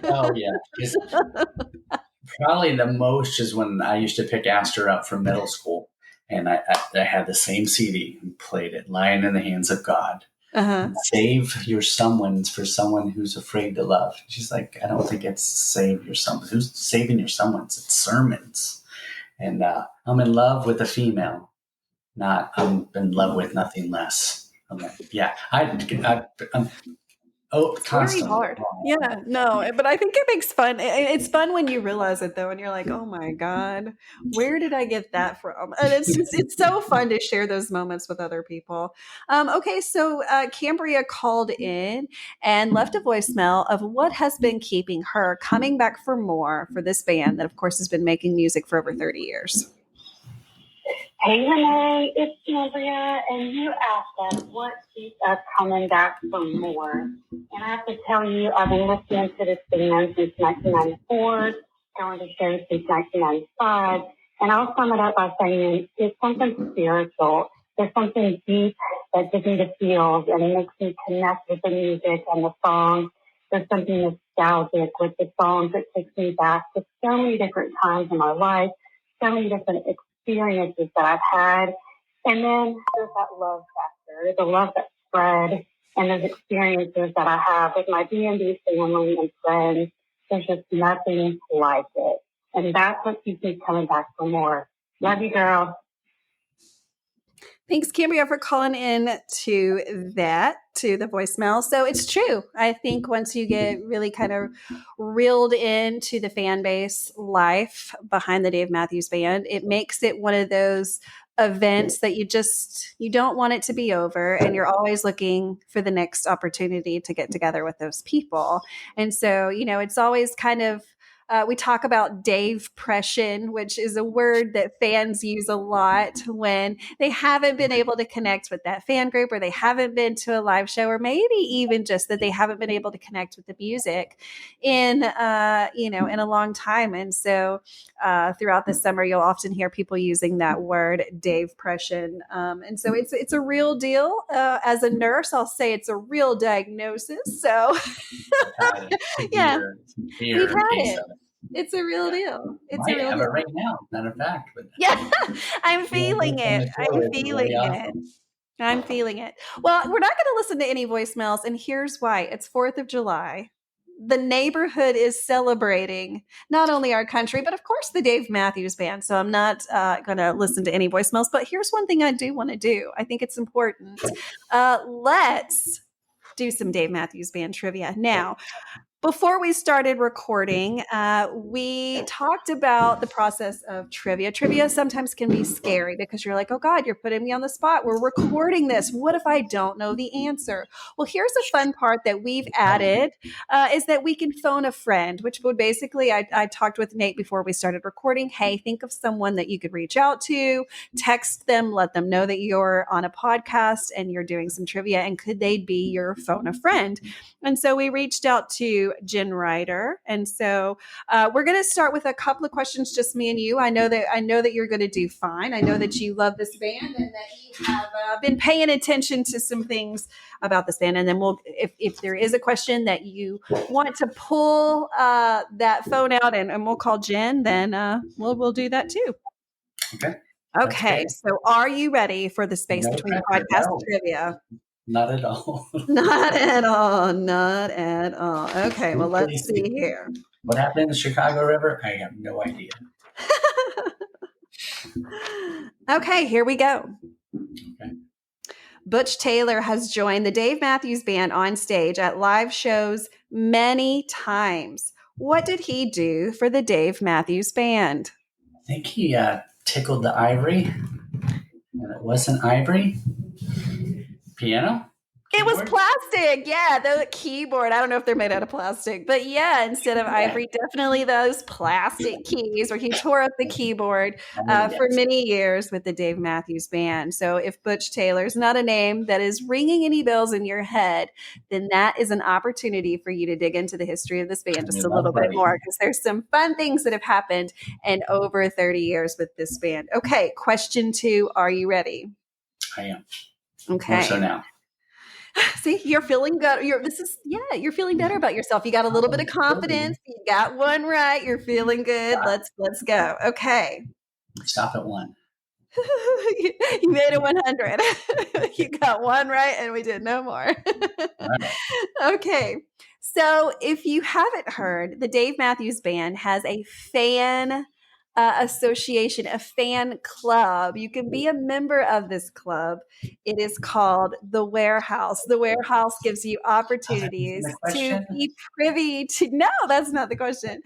S2: Oh, yeah. Probably the most is when I used to pick Astor up from middle school, and I had the same CD and played it, Lying in the Hands of God.
S1: Uh-huh.
S2: Save your someones for someone who's afraid to love. She's like, I don't think it's save your someone. Who's saving your someones? It's sermons. And I'm in love with a female, not I'm in love with nothing less. I'm like, yeah, I'm constantly.
S1: Very hard. Yeah, no, but I think it makes fun. It's fun when you realize it, though, and you're like, oh my God, where did I get that from? And it's so fun to share those moments with other people. Okay, so Cambria called in and left a voicemail of what has been keeping her coming back for more for this band that, of course, has been making music for over 30 years.
S6: Hey, Renae, it's Cambria, and you asked us what keeps us coming back for more. And I have to tell you, I've been listening to this band since 1994, going to shows since 1995, and I'll sum it up by saying it's something spiritual. There's something deep that gives me the feels, and it makes me connect with the music and the songs. There's something nostalgic with the songs that takes me back to so many different times in my life, so many different experiences that I've had. And then there's that love factor. There's a love that spread, and those experiences that I have with my D&D family and friends. There's just nothing like it. And that's what keeps me coming back for more. Love you, girl.
S1: Thanks, Cambria, for calling in to the voicemail. So it's true. I think once you get really kind of reeled into the fan base life behind the Dave Matthews Band, it makes it one of those events that you don't want it to be over, and you're always looking for the next opportunity to get together with those people. And so, it's always kind of we talk about Dave-pression, which is a word that fans use a lot when they haven't been able to connect with that fan group, or they haven't been to a live show, or maybe even just that they haven't been able to connect with the music in a long time. And so throughout the summer, you'll often hear people using that word, Dave-pression. And so it's a real deal. As a nurse, I'll say it's a real diagnosis. So yeah, we've had it. It's a real deal. It's a real
S2: have
S1: deal.
S2: it right now, matter of fact. But
S1: yeah, I'm feeling it. I'm feeling it. Well, we're not going to listen to any voicemails, and here's why. It's 4th of July. The neighborhood is celebrating not only our country, but of course the Dave Matthews Band. So I'm not going to listen to any voicemails, but here's one thing I do want to do. I think it's important. Let's do some Dave Matthews Band trivia. Now, before we started recording, we talked about the process of trivia. Trivia sometimes can be scary because you're like, oh God, you're putting me on the spot. We're recording this. What if I don't know the answer? Well, here's a fun part that we've added is that we can phone a friend, which would basically, I talked with Nate before we started recording. Hey, think of someone that you could reach out to, text them, let them know that you're on a podcast and you're doing some trivia, and could they be your phone a friend? And so we reached out to Jen Ryder. And so we're going to start with a couple of questions, just me and you. I know that you're going to do fine. I know that you love this band and that you have been paying attention to some things about this band. And then if there is a question that you want to pull that phone out and we'll call Jen, then we'll do that too.
S2: Okay.
S1: Okay, so are you ready for the Space
S2: No
S1: Between
S2: pressure.
S1: Podcast
S2: No,
S1: trivia?
S2: not at all.
S1: Not at all. Not at all. Okay, well, let's
S2: Please.
S1: see here.
S2: What happened in the Chicago River? I have no idea.
S1: Okay, here we go.
S2: Okay.
S1: Butch Taylor has joined the Dave Matthews Band on stage at live shows many times. What did he do for the Dave Matthews Band?
S2: I think he tickled the ivory, and it wasn't ivory. Piano?
S1: It was
S2: Keyboard?
S1: plastic. Yeah, the keyboard. I don't know if they're made out of plastic, but yeah, instead of ivory, definitely those plastic keys where he tore up the keyboard for many years with the Dave Matthews Band. So if Butch Taylor's not a name that is ringing any bells in your head, then that is an opportunity for you to dig into the history of this band just a little bit more, because there's some fun things that have happened in over 30 years with this band. Okay, question 2. Are you ready?
S2: I am.
S1: Okay.
S2: More so now.
S1: See, you're feeling good. You're feeling better about yourself. You got a little bit of confidence. You got one right. You're feeling good. Let's go. Okay.
S2: Stop at 1.
S1: You made it 100. You got one right, and we did no more. Okay. So if you haven't heard, the Dave Matthews Band has a fan association, a fan club. You can be a member of this club. It is called The Warehouse. The Warehouse gives you opportunities to be privy to. No, that's not the question.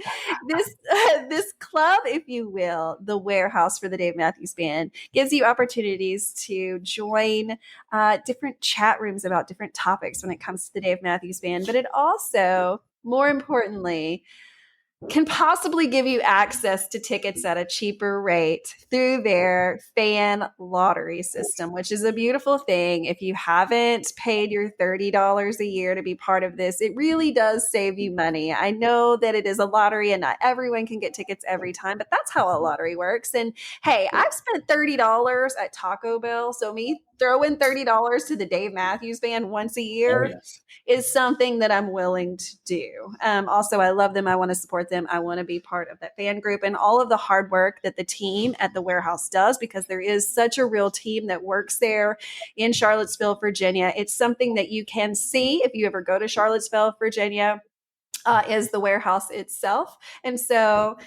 S1: This club, if you will, The Warehouse for the Dave Matthews Band, gives you opportunities to join different chat rooms about different topics when it comes to the Dave Matthews Band. But it also, more importantly, can possibly give you access to tickets at a cheaper rate through their fan lottery system, which is a beautiful thing. If you haven't paid your $30 a year to be part of this, it really does save you money. I know that it is a lottery and not everyone can get tickets every time, but that's how a lottery works. And hey, I've spent $30 at Taco Bell, so me throwing $30 to the Dave Matthews Band once a year is something that I'm willing to do. Also, I love them. I want to support them. I want to be part of that fan group and all of the hard work that the team at the Warehouse does, because there is such a real team that works there in Charlottesville, Virginia. It's something that you can see if you ever go to Charlottesville, Virginia. Is the Warehouse itself. And so,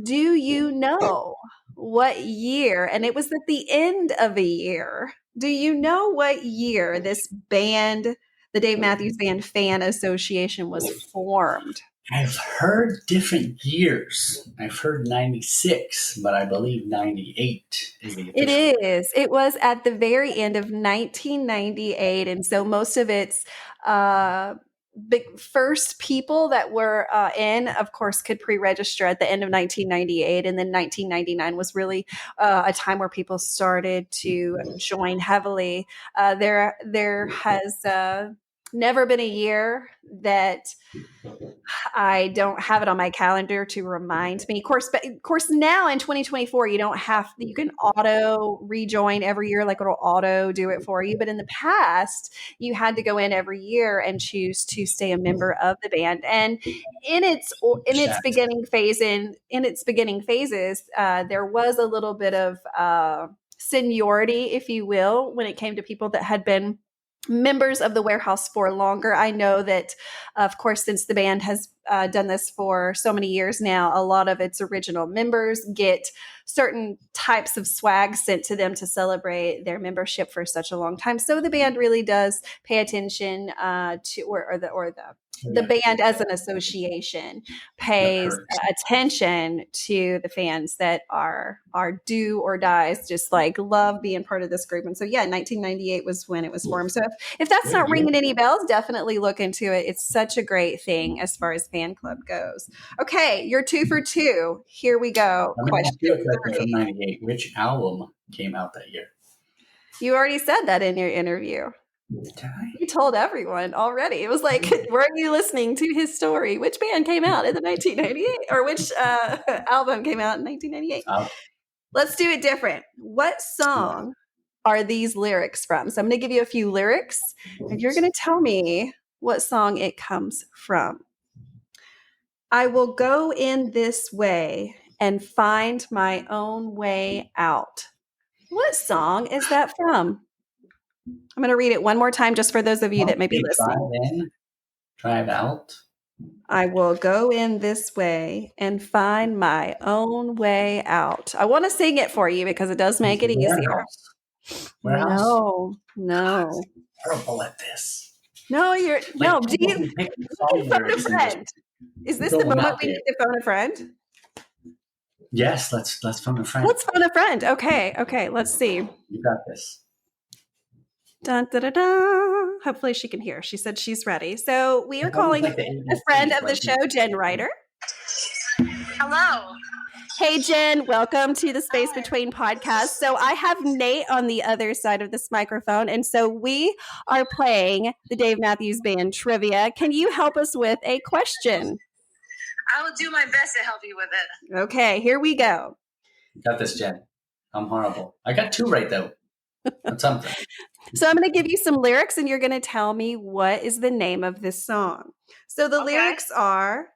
S1: do you know what year? And it was at the end of a year. Do you know what year this band, the Dave Matthews Band Fan Association, was formed?
S2: I've heard different years. I've heard 96, but I believe 98 is the official.
S1: It is. It was at the very end of 1998. And so most of its big first people that were in, of course, could pre-register at the end of 1998. And then 1999 was really a time where people started to join heavily. There has never been a year that I don't have it on my calendar to remind me. Of course, now in 2024, you can auto rejoin every year, like it'll auto do it for you. But in the past, you had to go in every year and choose to stay a member of the band. And in its beginning phases, there was a little bit of seniority, if you will, when it came to people that had been members of the Warehouse for longer. I know that, of course, since the band has done this for so many years now, a lot of its original members get certain types of swag sent to them to celebrate their membership for such a long time. So the band really does pay attention to, the band as an association pays attention to the fans that are do or dies, just like love being part of this group. And so, 1998 was when it was formed. So if that's not ringing any bells, definitely look into it. It's such a great thing as far as fan club goes. Okay, you're 2 for 2. Here we go. Question 3.
S2: From 98. Which album came out that year?
S1: You already said that in your interview. You told everyone already. It was like, were you listening to his story? Which band came out in the 1998, or which album came out in 1998? Let's do it different. What song are these lyrics from? So I'm going to give you a few lyrics, and you're going to tell me what song it comes from. I will go in this way and find my own way out. What song is that from? I'm going to read it one more time just for those of you that may be listening.
S2: Drive in, drive out.
S1: I will go in this way and find my own way out. I want to sing it for you because it does make it easier.
S2: Warehouse?
S1: No.
S2: Terrible at this.
S1: No, you're no. Do you phone a friend?
S2: Just
S1: is this the moment we need to phone a friend?
S2: Yes, let's phone a friend.
S1: Let's phone a friend. Okay. Let's see.
S2: You got this.
S1: Dun, da, da, da. Hopefully she can hear. She said she's ready. So we are calling a friend of the show, Jen Ryder.
S7: Hello.
S1: Hey, Jen. Welcome to the Space Between podcast. So I have Nate on the other side of this microphone. And so we are playing the Dave Matthews Band trivia. Can you help us with a question?
S7: I will do my best to help you with it.
S1: Okay, here we go.
S2: Got this, Jen. I'm horrible. I got 2 right, though. That's something.
S1: So I'm going to give you some lyrics and you're going to tell me what is the name of this song. So the lyrics are,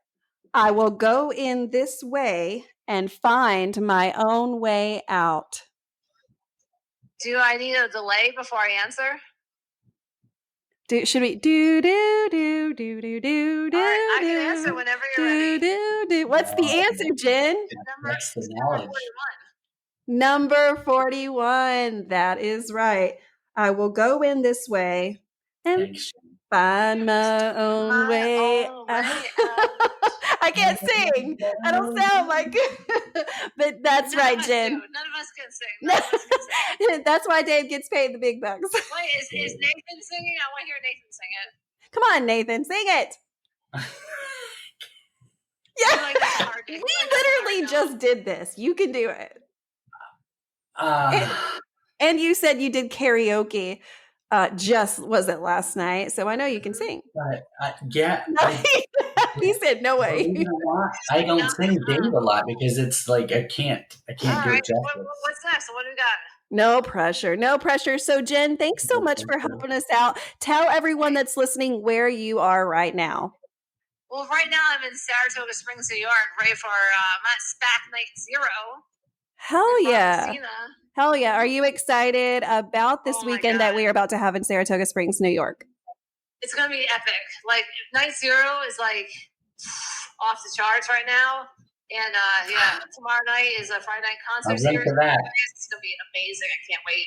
S1: I will go in this way and find my own way out.
S7: Do I need a delay before I answer?
S1: Should we do? All
S7: right, I can answer whenever you're ready.
S1: What's the answer, Jen?
S2: That's the knowledge.
S1: Number 41. That is right. I will go in this way and find my own way out. I can't sing. I don't sound like it. But that's right, Jen.
S7: None of us can sing.
S1: That's why Dave gets paid the big bucks.
S7: Wait, is Nathan singing? I want to hear Nathan sing it.
S1: Come on, Nathan, sing it. Yeah. We literally just did this. You can do it. And you said you did karaoke was it last night? So I know you can sing.
S2: Yeah.
S1: He said no way.
S2: You know what? I don't sing Dave a lot because it's like I can't do it justice.
S7: What's next? What do we got?
S1: No pressure. So Jen, thanks so much for helping us out. Tell everyone that's listening where you are right now.
S7: Well, right now I'm in Saratoga Springs, New York, ready for I'm at SPAC Night 0.
S1: Hell yeah. Are you excited about this weekend that we are about to have in Saratoga Springs, New York?
S7: It's going to be epic. Like, Night 0 is like off the charts right now. And tomorrow night is a Friday night concert series. It's going to be amazing. I can't wait.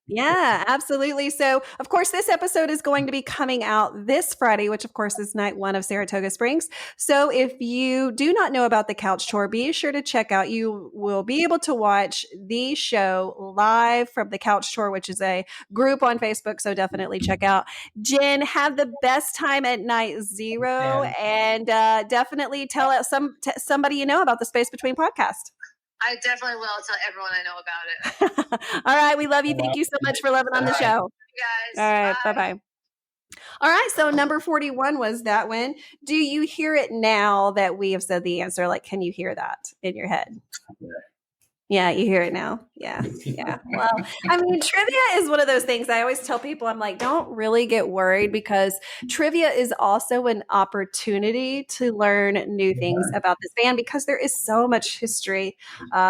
S1: Yeah, absolutely. So, of course, this episode is going to be coming out this Friday, which, of course, is night 1 of Saratoga Springs. So if you do not know about the Couch Tour, be sure to check out. You will be able to watch the show live from the Couch Tour, which is a group on Facebook. So definitely check out. Jen, have the best time at night 0 and definitely tell somebody you know about the Space Between podcast.
S7: I definitely will tell everyone I know about
S1: it. All right. We love you. Thank you so much for loving on the show.
S7: You guys.
S1: All right. Bye-bye. All right. So number 41 was that one. Do you hear it now that we have said the answer? Like, can you hear that in your head? Yeah, you hear it now. Yeah. Well, I mean, trivia is one of those things I always tell people, I'm like, don't really get worried because trivia is also an opportunity to learn new things about this band because there is so much history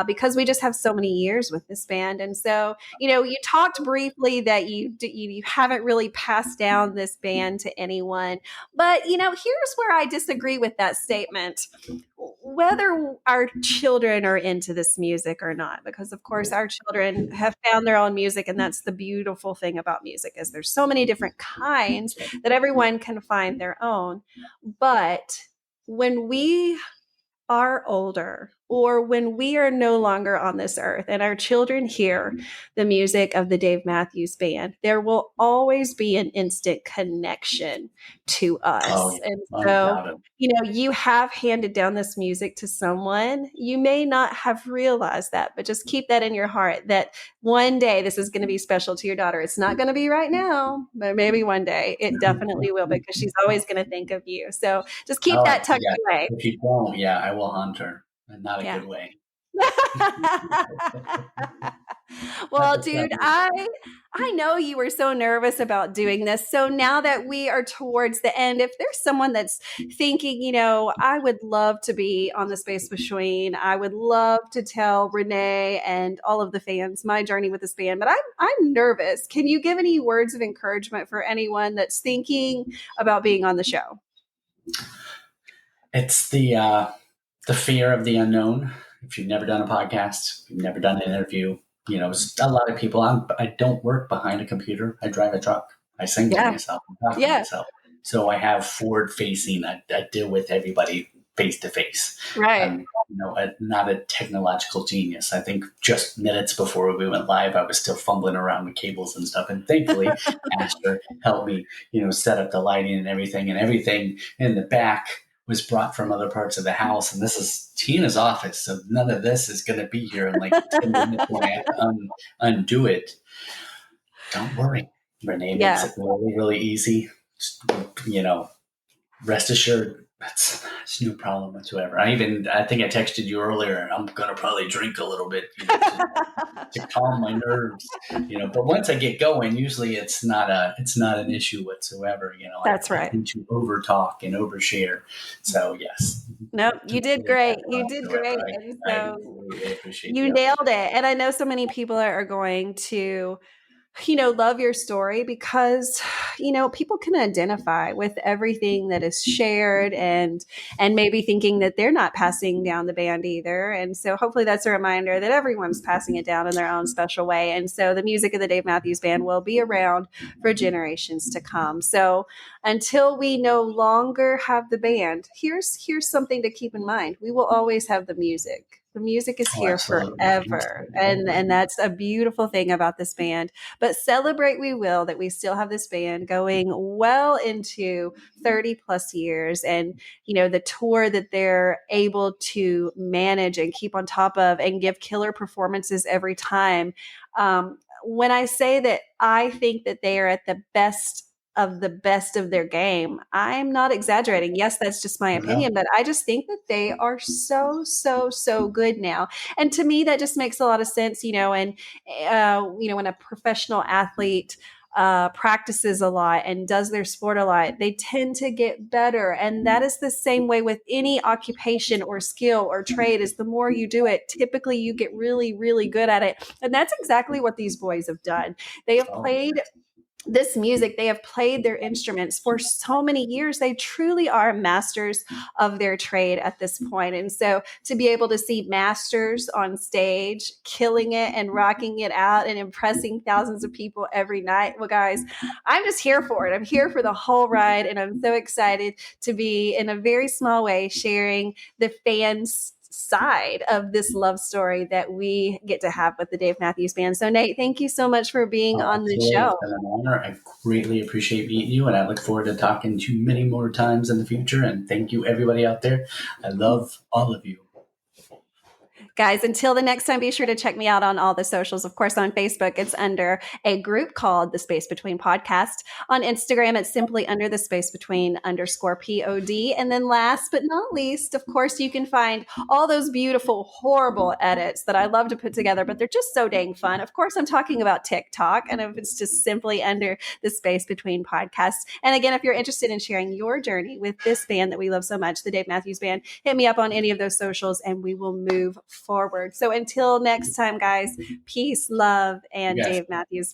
S1: because we just have so many years with this band. And so, you talked briefly that you haven't really passed down this band to anyone. But, here's where I disagree with that statement. Whether our children are into this music or not, because of course our children have found their own music, and that's the beautiful thing about music is there's so many different kinds that everyone can find their own. But when we are older or when we are no longer on this earth and our children hear the music of the Dave Matthews Band, there will always be an instant connection to us. And so, you have handed down this music to someone. You may not have realized that, but just keep that in your heart that one day this is going to be special to your daughter. It's not going to be right now, but maybe one day it definitely will because she's always going to think of you. So just keep that tucked away.
S2: If you don't, I will hunt her. Not a good way.
S1: Well, dude, I know you were so nervous about doing this. So now that we are towards the end, if there's someone that's thinking, I would love to be on the Space Between, I would love to tell Renae and all of the fans my journey with this band, but I'm nervous. Can you give any words of encouragement for anyone that's thinking about being on the show?
S2: It's the fear of the unknown. If you've never done a podcast, you've never done an interview, a lot of people. I don't work behind a computer. I drive a truck. I sing to myself. I talk to myself. So I have forward facing. I deal with everybody face to face.
S1: Right.
S2: Not a technological genius. I think just minutes before we went live, I was still fumbling around with cables and stuff. And thankfully, Asher helped me, set up the lighting and everything in the back was brought from other parts of the house. And this is Tina's office. So none of this is going to be here in like 10 minutes when I have to undo it. Don't worry. Renae makes it really, really easy. Just, rest assured, it's no problem whatsoever. I think I texted you earlier. I'm going to probably drink a little bit to calm my nerves. But once I get going, usually it's not an issue whatsoever.
S1: That's right.
S2: I tend to over talk and overshare. So yes.
S1: Nope, you did great. You did great. And so
S2: I really appreciate
S1: you nailed it. And I know so many people are going to love your story because, people can identify with everything that is shared and maybe thinking that they're not passing down the band either. And so hopefully that's a reminder that everyone's passing it down in their own special way. And so the music of the Dave Matthews Band will be around for generations to come. So until we no longer have the band, here's something to keep in mind. We will always have the music. The music is here forever. And that's a beautiful thing about this band. But celebrate we will that we still have this band going well into 30 plus years. And, the tour that they're able to manage and keep on top of and give killer performances every time. When I say that I think that they are at the best of their game, I'm not exaggerating. Yes, that's just my opinion, but I just think that they are so, so, so good now. And to me, that just makes a lot of sense, and, when a professional athlete practices a lot and does their sport a lot, they tend to get better. And that is the same way with any occupation or skill or trade. Is the more you do it, typically you get really, really good at it. And that's exactly what these boys have done. They have played this music, they have played their instruments for so many years. They truly are masters of their trade at this point. And so to be able to see masters on stage, killing it and rocking it out and impressing thousands of people every night. Well, guys, I'm just here for it. I'm here for the whole ride. And I'm so excited to be in a very small way sharing the fans' side of this love story that we get to have with the Dave Matthews Band. So Nate, thank you so much for being on the show.
S2: It's been an honor. I greatly appreciate meeting you, and I look forward to talking to you many more times in the future. And thank you, everybody out there. I love all of you.
S1: Guys, until the next time, be sure to check me out on all the socials. Of course, on Facebook, it's under a group called The Space Between Podcast. On Instagram, it's simply under The Space Between _POD. And then last but not least, of course, you can find all those beautiful, horrible edits that I love to put together, but they're just so dang fun. Of course, I'm talking about TikTok, and if it's just simply under The Space Between Podcast. And again, if you're interested in sharing your journey with this band that we love so much, the Dave Matthews Band, hit me up on any of those socials and we will move forward. So until next time, guys, peace, love, and Dave Matthews.